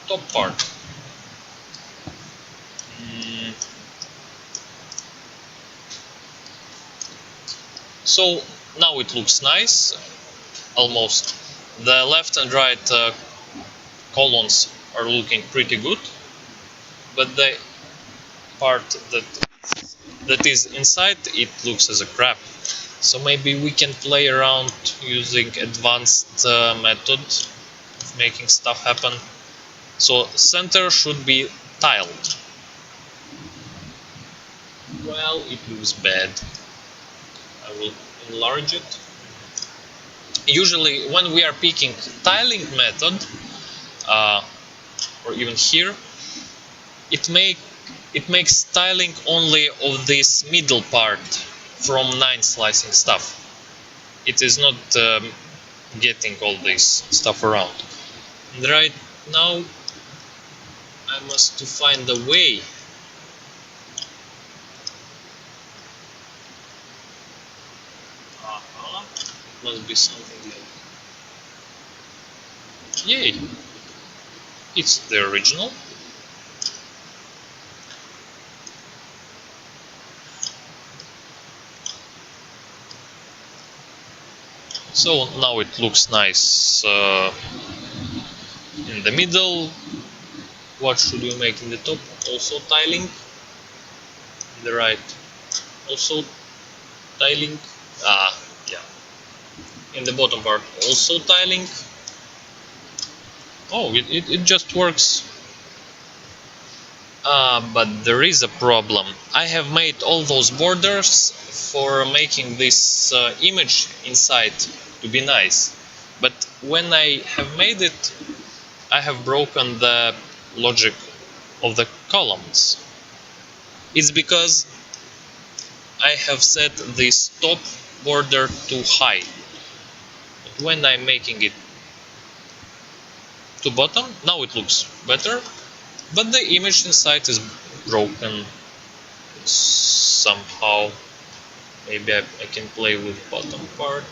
top part. So now it looks nice, almost. The left and right columns are looking pretty good, but the part that is inside, it looks as a crap. So maybe we can play around using advanced method of making stuff happen. So center should be tiled. Well, it looks bad. I will enlarge it. Usually when we are picking tiling method, or even here, it makes tiling only of this middle part from 9 slicing stuff. It is not getting all this stuff around. And right now I must find a way. Must be something like, yay, it's the original. So now it looks nice in the middle. What should we make in the top? Also tiling. In the right, also tiling. Yeah. In the bottom part, also tiling. Oh, it just works. But there is a problem. I have made all those borders for making this image inside to be nice. But when I have made it, I have broken the logic of the columns. It's because I have set this top border too high. But when I'm making it to bottom, now it looks better, but the image inside is broken somehow. Maybe I can play with bottom part.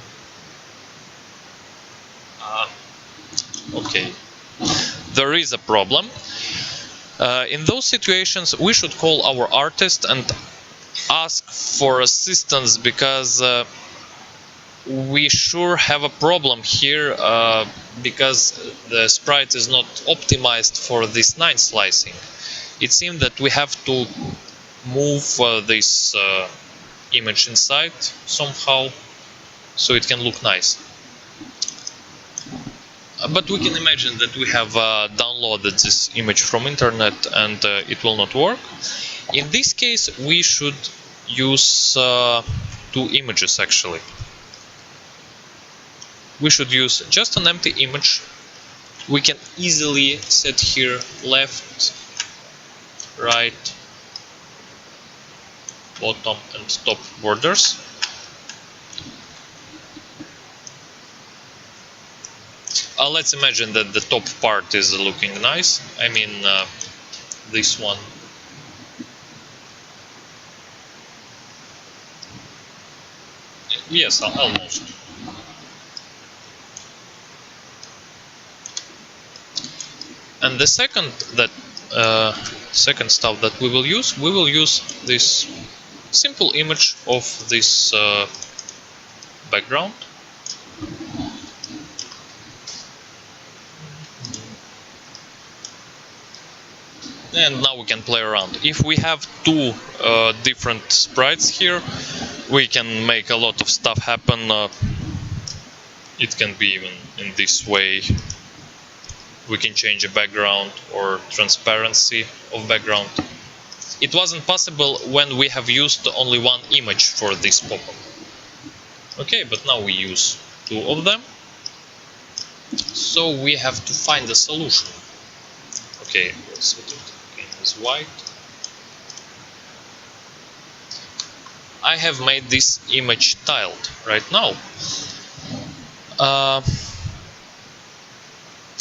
Okay, there is a problem. In those situations, we should call our artist and ask for assistance, because we sure have a problem here, because the sprite is not optimized for this 9 slicing. It seems that we have to move this image inside somehow so it can look nice. But we can imagine that we have downloaded this image from internet and it will not work. In this case, we should use 2 images actually. We should use just an empty image. We can easily set here left, right, bottom and top borders. Let's imagine that the top part is looking nice. I mean this one. Yes, almost. And the second stuff that we will use this simple image of this background. And now we can play around. If we have 2 different sprites here, we can make a lot of stuff happen. It can be even in this way. We can change the background or transparency of background. It wasn't possible when we have used only 1 image for this pop-up. Okay, but now we use 2 of them. So we have to find a solution. Okay, we'll set it again as white. I have made this image tiled right now.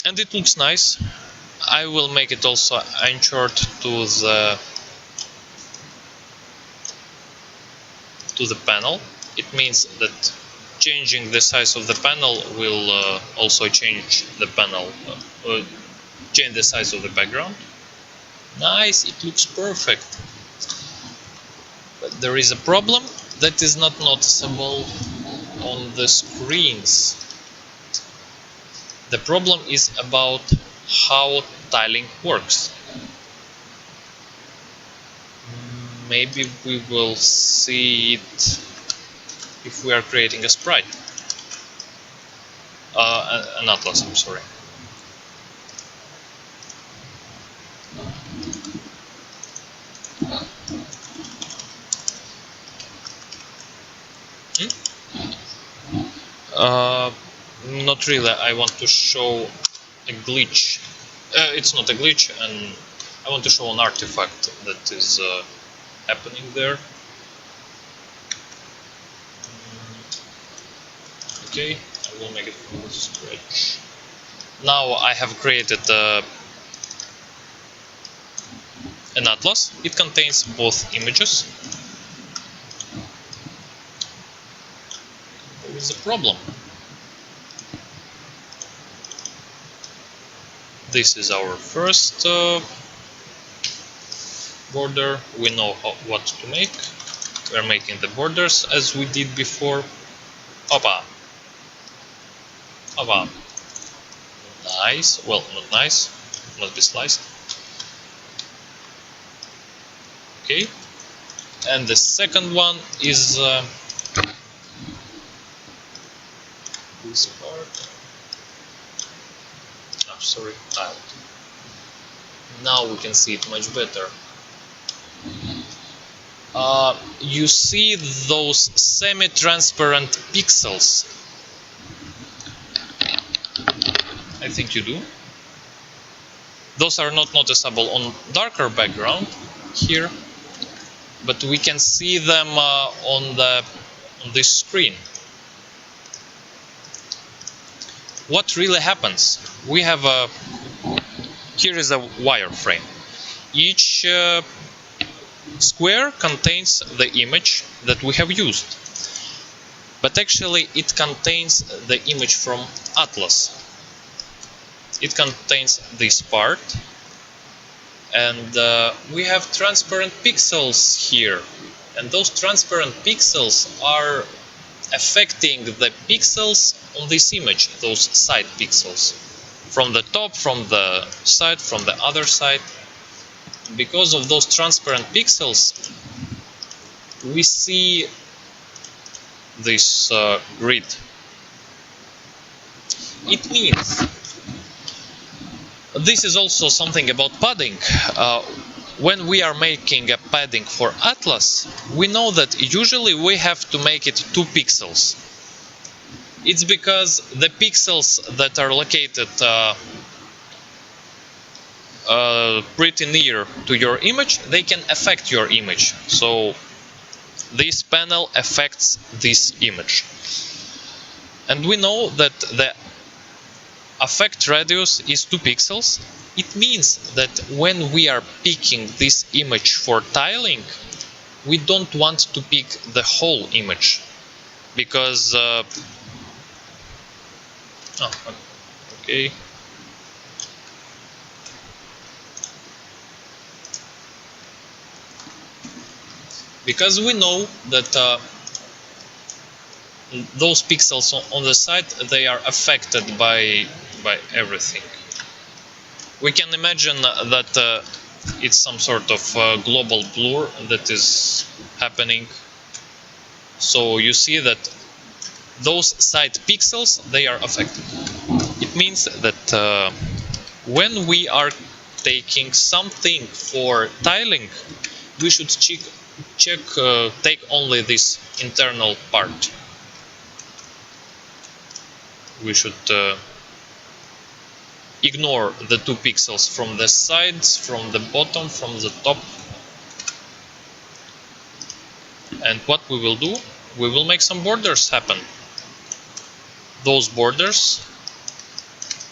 And it looks nice. I will make it also anchored to the panel. It means that changing the size of the panel will also change the panel, change the size of the background. Nice, it looks perfect. But there is a problem that is not noticeable on the screens. The problem is about how tiling works. Maybe we will see it if we are creating a sprite. An atlas, I'm sorry. Not really. I want to show a glitch. It's not a glitch, and I want to show an artifact that is happening there. Okay, I will make it from scratch. Now I have created an atlas. It contains both images. There is a problem. This is our first border. We know what to make. We are making the borders as we did before. Opa! Opa! Nice. Well, not nice. Must be sliced. Okay. And the second one is this part. Sorry, tiled. Now we can see it much better. You see those semi-transparent pixels? I think you do. Those are not noticeable on darker background here, but we can see them on this screen. What really happens? We have here is a wireframe. Each square contains the image that we have used, but actually it contains the image from Atlas. It contains this part, and we have transparent pixels here, and those transparent pixels are affecting the pixels on this image, those side pixels, from the top, from the side, from the other side. Because of those transparent pixels, we see this grid. It means this is also something about padding. When we are making a padding for Atlas, we know that usually we have to make it 2 pixels. It's because the pixels that are located pretty near to your image, they can affect your image. So this panel affects this image. And we know that the affect radius is 2 pixels. It means that when we are picking this image for tiling, we don't want to pick the whole image, because okay. Because we know that those pixels on the side, they are affected by everything. We can imagine that it's some sort of global blur that is happening. So you see that those side pixels, they are affected. It means that when we are taking something for tiling, we should take only this internal part. We should ignore the 2 pixels from the sides, from the bottom, from the top. And what we will do, we will make some borders happen. Those borders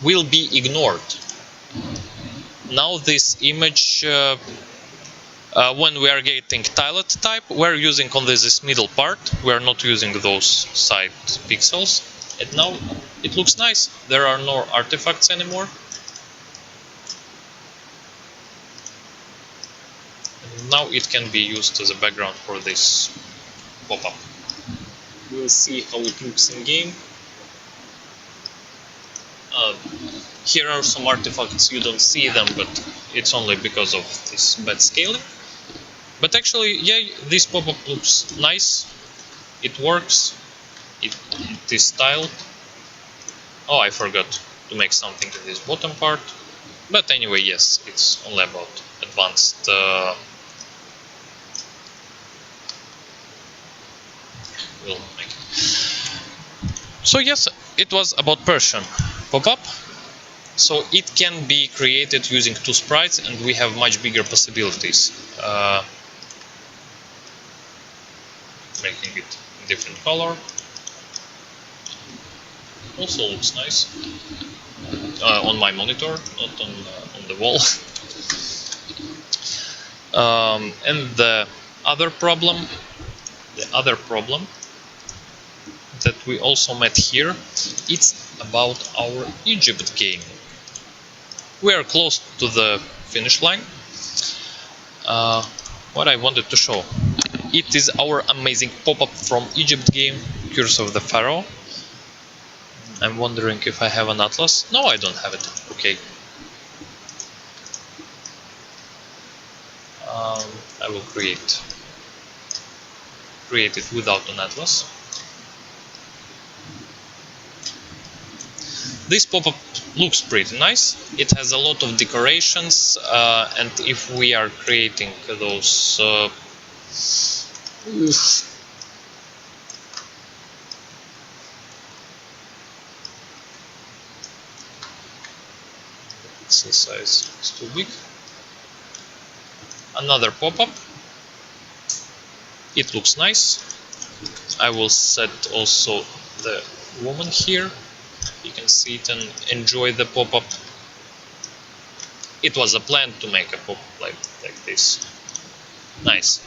will be ignored. Now this image, when we are getting tilet type, we're using only this middle part. We're not using those side pixels. And now it looks nice. There are no artifacts anymore. And now it can be used as a background for this pop-up. We'll see how it looks in game. Here are some artifacts, you don't see them, but it's only because of this bad scaling. But actually, yeah, this pop-up looks nice. It works. It is styled. Oh, I forgot to make something in this bottom part. But anyway, yes, it's only about advanced we'll make it. So yes, it was about Persian pop-up. So it can be created using two sprites, and we have much bigger possibilities. Making it in different color. Also looks nice on my monitor, not on the wall. And the other problem that we also met here, it's about our Egypt game. We are close to the finish line. What I wanted to show, it is our amazing pop-up from Egypt game, Curse of the Pharaoh. I'm wondering if I have an atlas. No, I don't have it. Okay. I will create it without an atlas. This pop-up looks pretty nice. It has a lot of decorations, and if we are creating those pixel size is too big. Another pop-up. It looks nice. I will set also the woman here. You can see it and enjoy the pop-up. It was a plan to make a pop-up like this. Nice.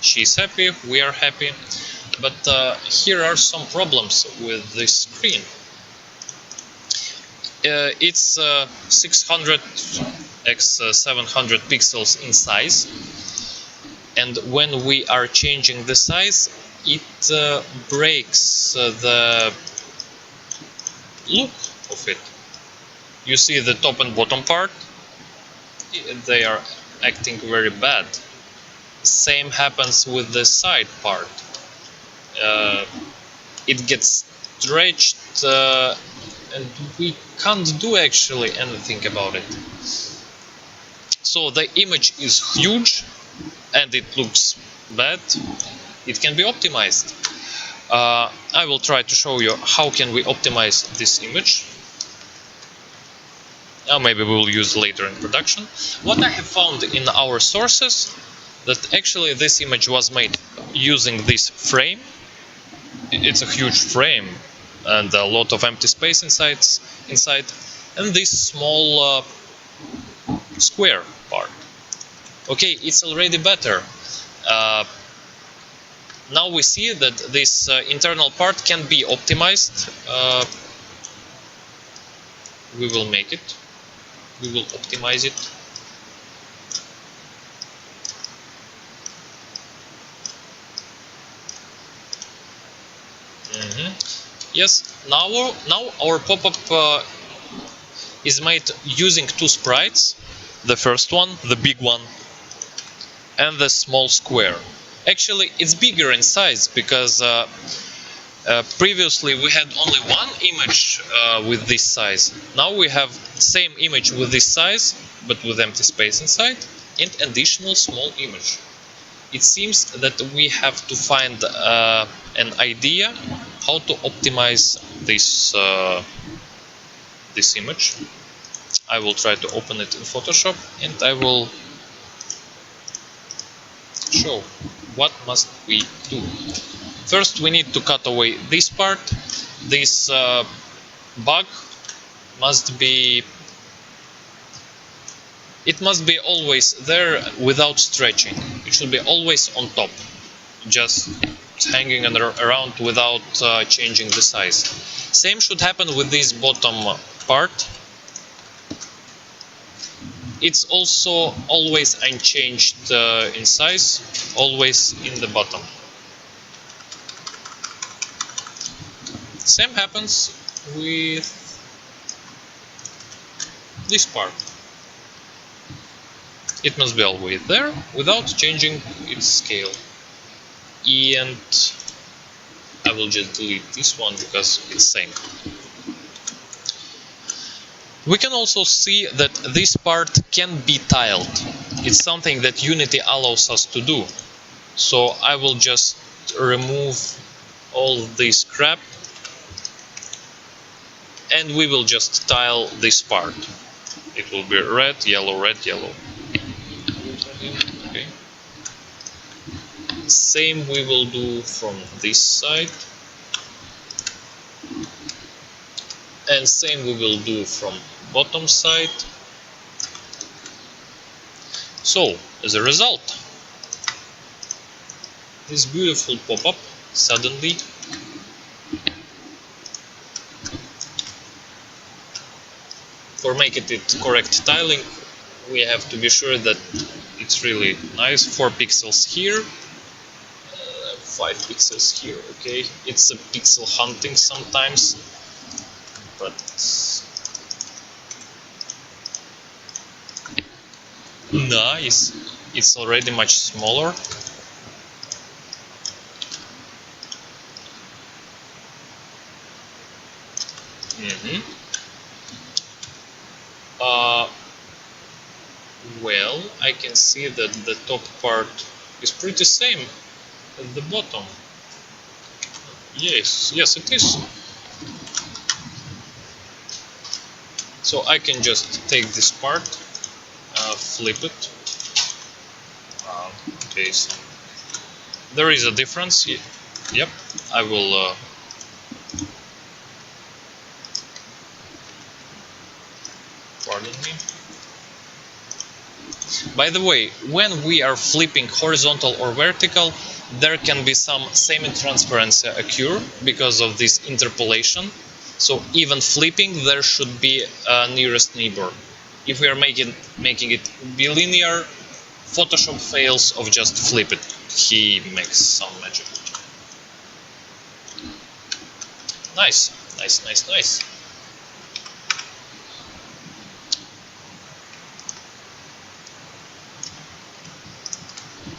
She's happy, we are happy. But here are some problems with this screen. It's 600 x 700 pixels in size, and when we are changing the size, it breaks the look of it. You see the top and bottom part, they are acting very bad. Same happens with the side part. It gets stretched, and we can't do actually anything about it. So the image is huge and it looks bad. It can be optimized. I will try to show you how can we optimize this image. Maybe we will use later in production. What I have found in our sources, that actually this image was made using this frame. It's a huge frame and a lot of empty space inside, and this small square part. Okay, it's already better. Now we see that this internal part can be optimized. We will make it. We will optimize it. Yes, now our pop-up is made using two sprites. The first one, the big one, and the small square. Actually, it's bigger in size because previously we had only one image with this size. Now we have same image with this size, but with empty space inside, and additional small image. It seems that we have to find an idea how to optimize this this image. I will try to open it in Photoshop and I will show. what must we do? First, we need to cut away this part. This bug must be always there without stretching. It should be always on top, just hanging around without changing the size. Same should happen with this bottom part. It's also always unchanged in size, always in the bottom. Same happens with this part. It must be always there without changing its scale. And I will just delete this one because it's same. We can also see that this part can be tiled. It's something that Unity allows us to do. So I will just remove all this crap and we will just tile this part. It will be red, yellow, red, yellow. Okay. Same we will do from this side. And same we will do from bottom side. So, as a result, this beautiful pop-up suddenly for making it correct tiling, we have to be sure that it's really nice. 4 pixels here, 5 pixels here. Okay, it's a pixel hunting sometimes, but nice. It's already much smaller. Well, I can see that the top part is pretty same as the bottom. Yes, it is. So I can just take this part, flip it. Okay, so there is a difference. Yep, I will. Pardon me. By the way, when we are flipping horizontal or vertical, there can be some semi-transparency occur because of this interpolation. So even flipping, there should be a nearest neighbor. If we are making it bilinear, Photoshop fails of just flip it. He makes some magic. Nice.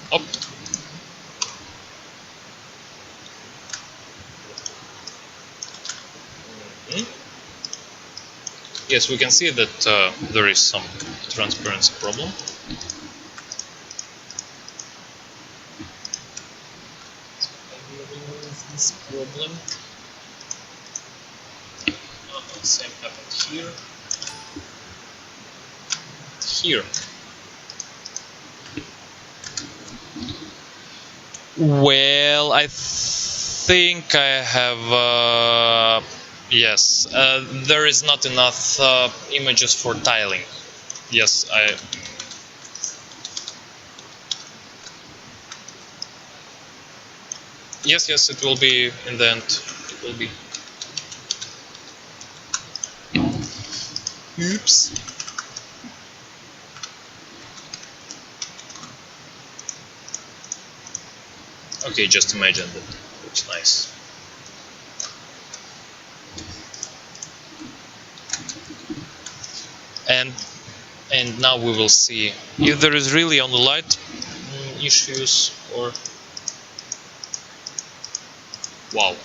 Up. Yes, we can see that there is some transparency problem. So I will remove this problem. Same happened here. Here. Well, I think I have. Yes, there is not enough images for tiling. Yes, Yes, it will be in the end. It will be. Oops. Okay, just imagine that. Looks nice. And now we will see if there is really on the light issues or. Wow,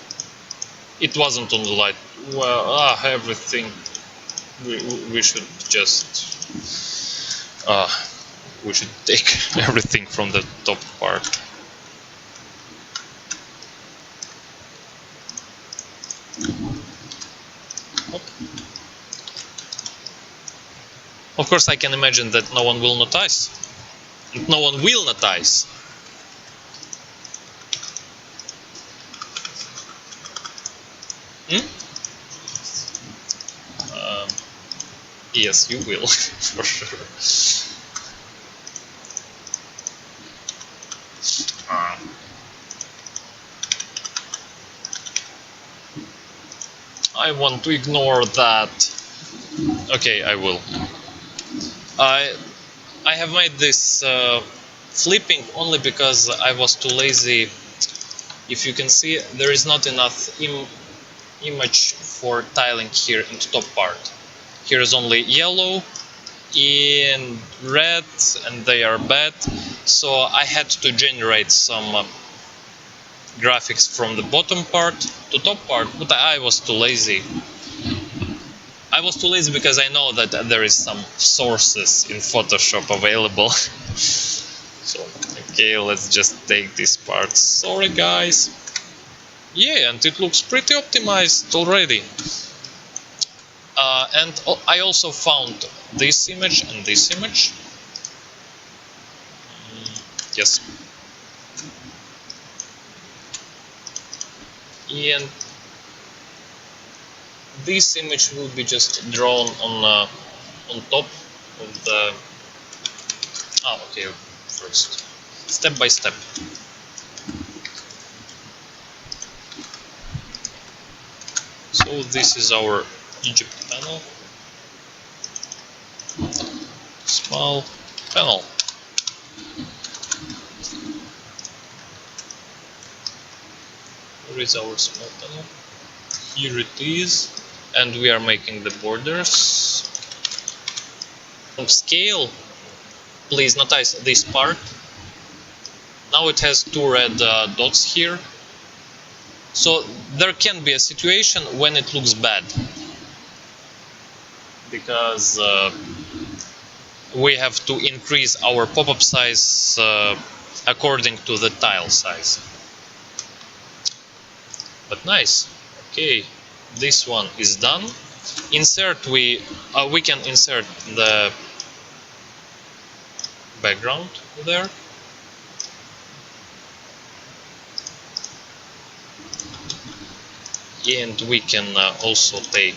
it wasn't on the light. Well, everything. We should just. We should take everything from the top part. Of course, I can imagine that no one will notice. No one will notice. Hmm? Yes, you will, for sure. I want to ignore that. Okay, I will. I I have made this flipping only because I was too lazy. If you can see, there is not enough image for tiling here into top part. Here is only yellow and red, and they are bad. So I had to generate some graphics from the bottom part to top part, but I was too lazy. I was too lazy because I know that there is some sources in Photoshop available. So, okay, let's just take this part. Sorry, guys. Yeah, and it looks pretty optimized already. And I also found this image and this image. Yes. And this image will be just drawn on top of the. Okay. First, step by step. So this is our Egypt panel. Small panel. Where is our small panel? Here it is. And we are making the borders. Of scale, please notice this part. Now it has two red dots here. So there can be a situation when it looks bad. Because we have to increase our pop-up size according to the tile size. But nice. Okay, this one is done. Insert, we can insert the background there. And we can also take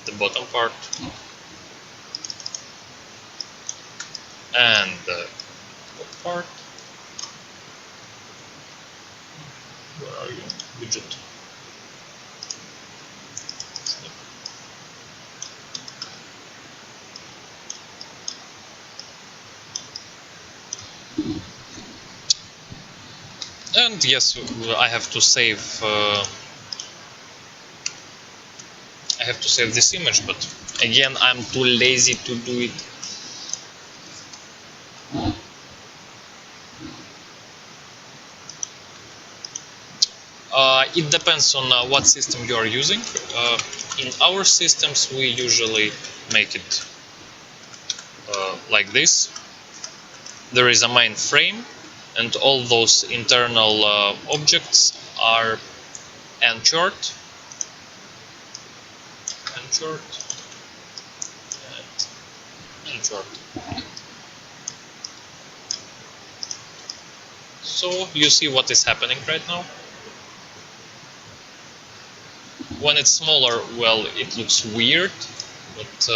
the bottom part and the top part. Where are you, widget? And yes, I have to save. I have to save this image, but again, I'm too lazy to do it. It depends on what system you are using. In our systems, we usually make it like this. There is a main frame, and all those internal objects are anchored. Anchored. So you see what is happening right now. When it's smaller, well, it looks weird, but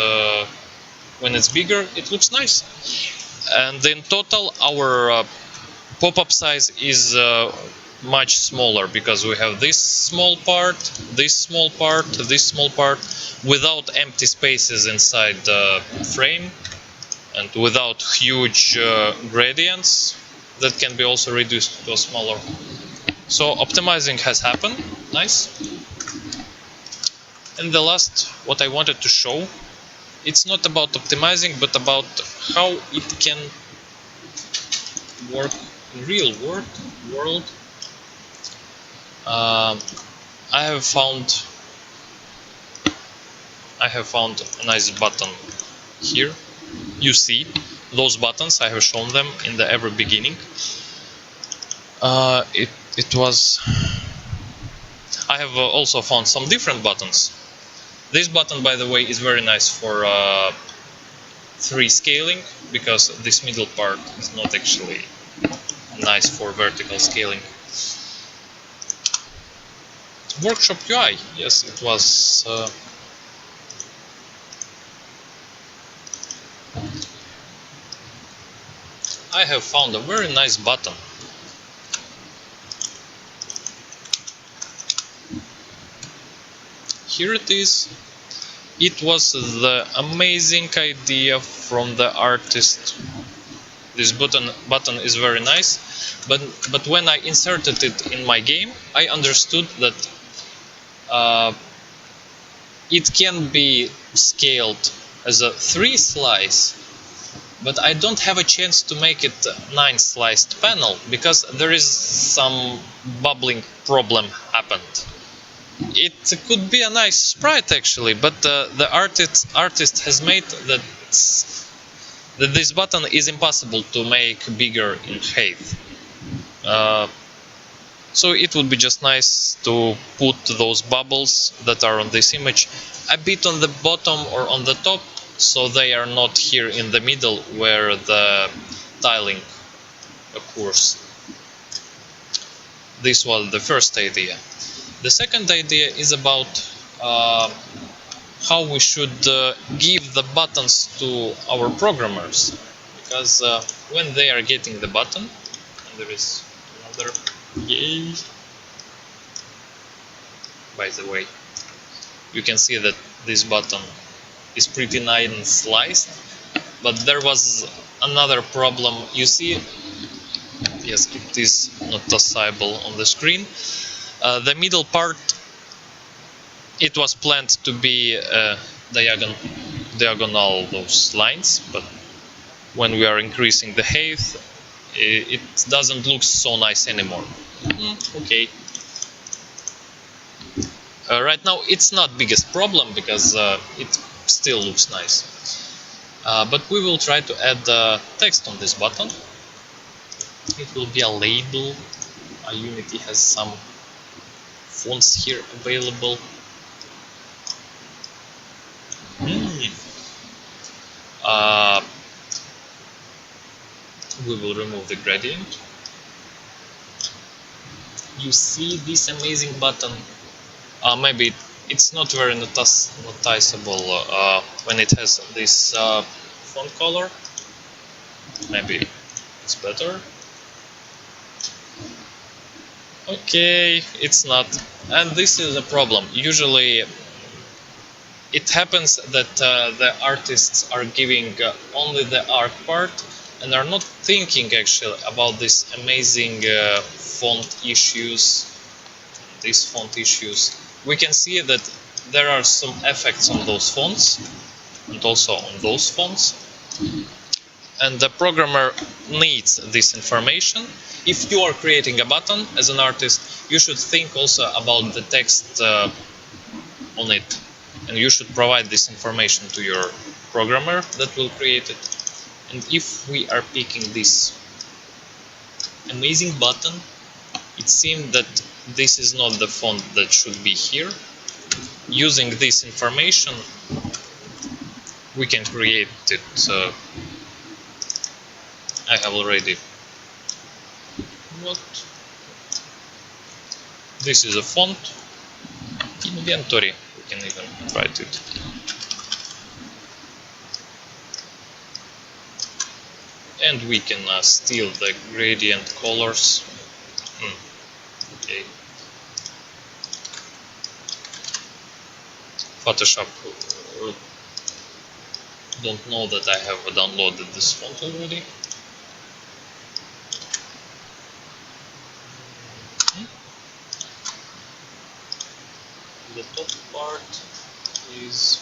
when it's bigger, it looks nice. And in total, our pop-up size is much smaller because we have this small part, this small part, this small part, without empty spaces inside the frame and without huge gradients that can be also reduced to a smaller. So optimizing has happened. Nice. And the last, what I wanted to show, it's not about optimizing, but about how it can work in real world. I have found a nice button here. You see those buttons, I have shown them in the ever beginning. It was. I have also found some different buttons. This button, by the way, is very nice for 3 scaling, because this middle part is not actually nice for vertical scaling. Workshop UI, yes, it was I have found a very nice button. Here it is. It was the amazing idea from the artist. This button is very nice, but when I inserted it in my game, I understood that it can be scaled as a 3 slice, but I don't have a chance to make it a 9 sliced panel because there is some bubbling problem happened. It could be a nice sprite actually, but the artist has made that this button is impossible to make bigger in height. So it would be just nice to put those bubbles that are on this image a bit on the bottom or on the top, so they are not here in the middle where the tiling occurs. This was the first idea. The second idea is about how we should give the buttons to our programmers, because when they are getting the button, and there is another, yay! By the way, you can see that this button is pretty nice and sliced, but there was another problem. You see, yes, it is noticeable on the screen. The middle part, it was planned to be diagonal those lines, but when we are increasing the height, it doesn't look so nice anymore. Okay. Right now it's not biggest problem because it still looks nice. But we will try to add text on this button. It will be a label. Unity has some fonts here available. We will remove the gradient. You see this amazing button. Maybe it's not very noticeable when it has this font color. Maybe it's better. Okay, it's not. And this is a problem. Usually it happens that the artists are giving only the art part and are not thinking actually about this amazing font issues, these font issues. We can see that there are some effects on those fonts and also on those fonts, and the programmer needs this information. If you are creating a button as an artist, you should think also about the text on it, and you should provide this information to your programmer that will create it. And if we are picking this amazing button, it seems that this is not the font that should be here. Using this information, we can create it. I have already. What? This is a font. Inventory. We can even write it. And we can steal the gradient colors. Okay. Photoshop don't know that I have downloaded this font already. The top part is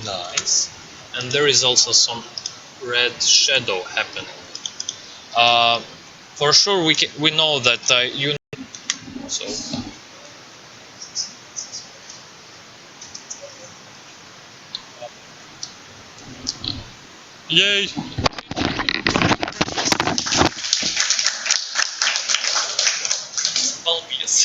nice, and there is also some red shadow happening. For sure, we know that you. So. Yay! Balbės.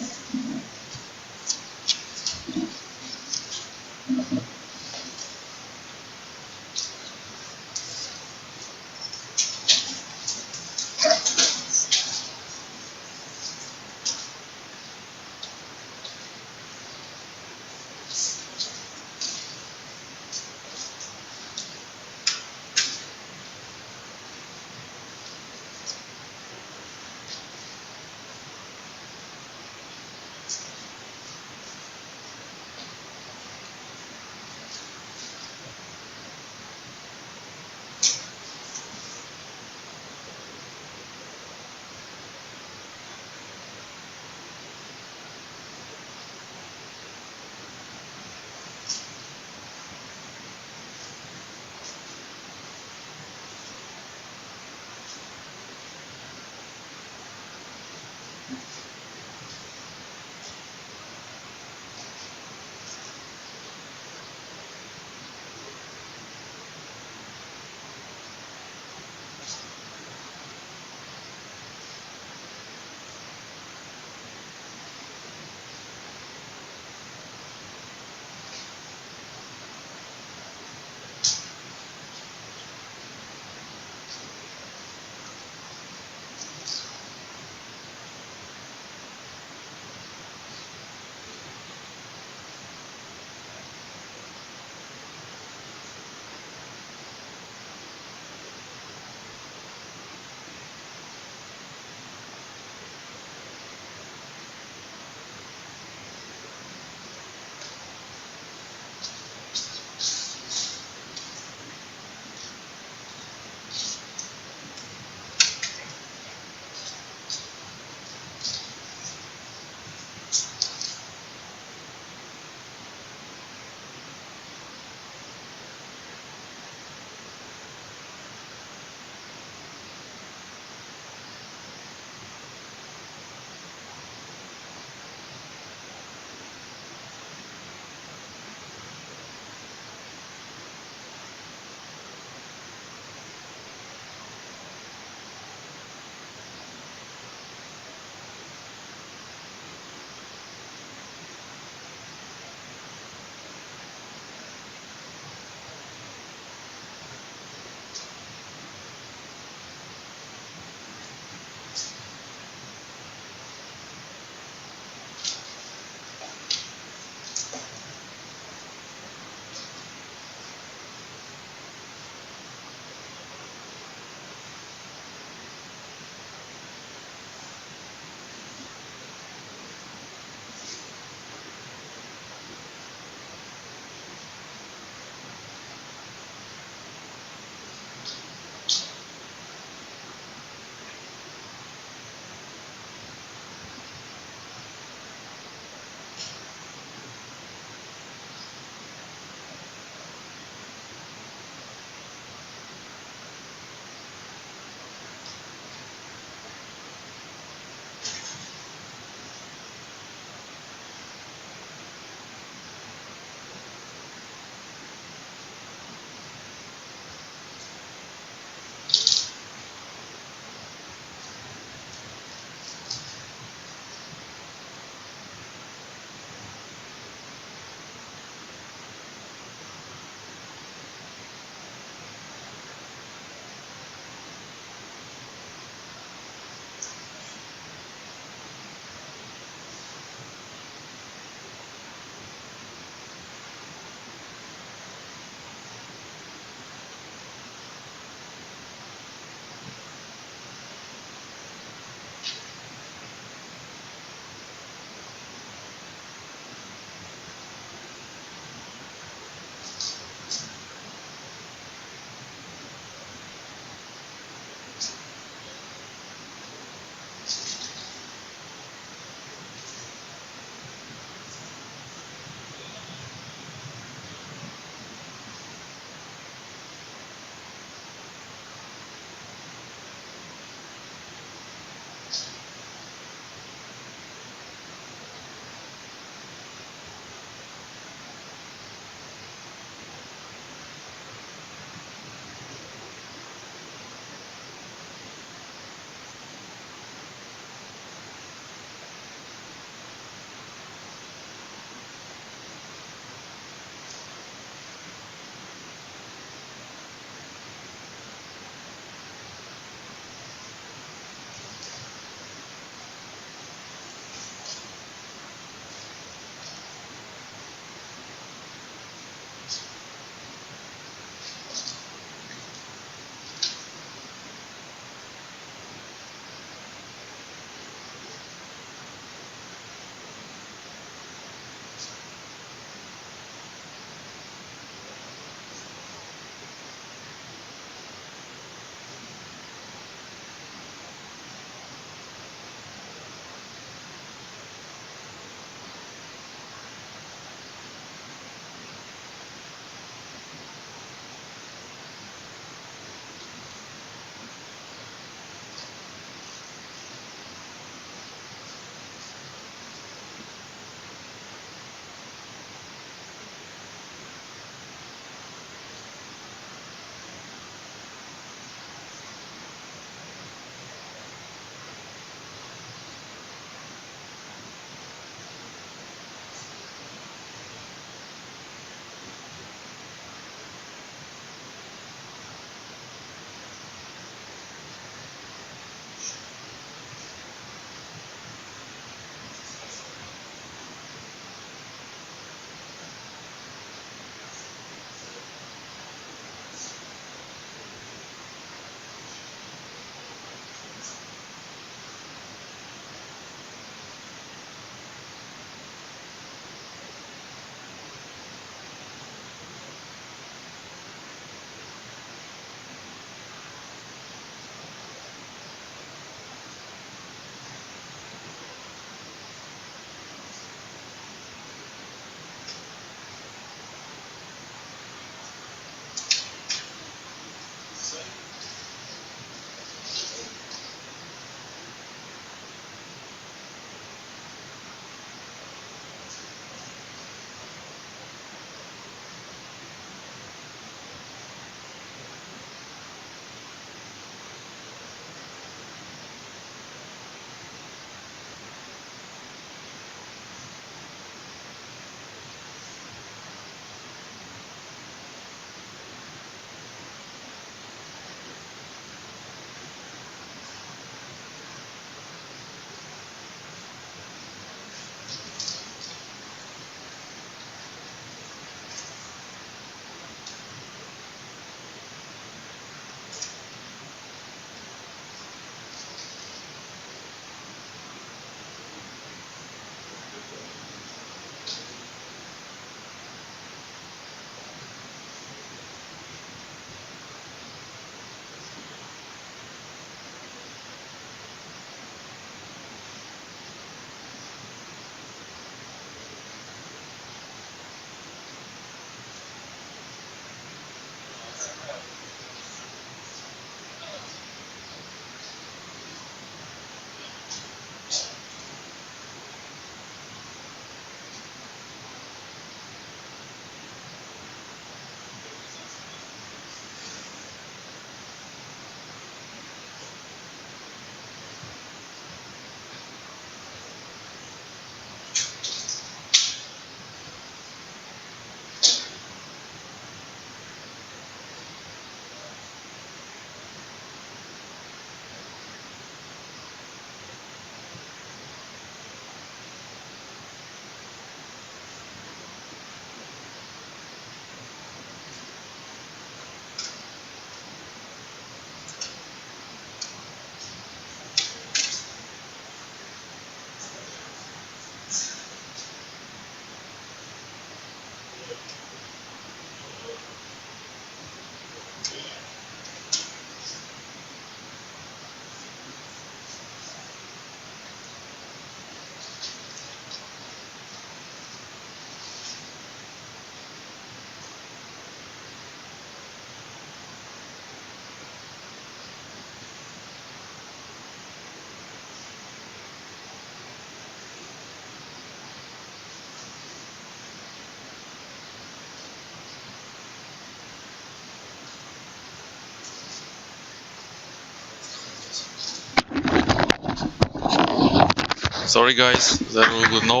Sorry guys, there will be no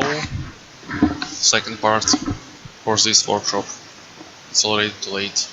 second part for this workshop. It's already too late.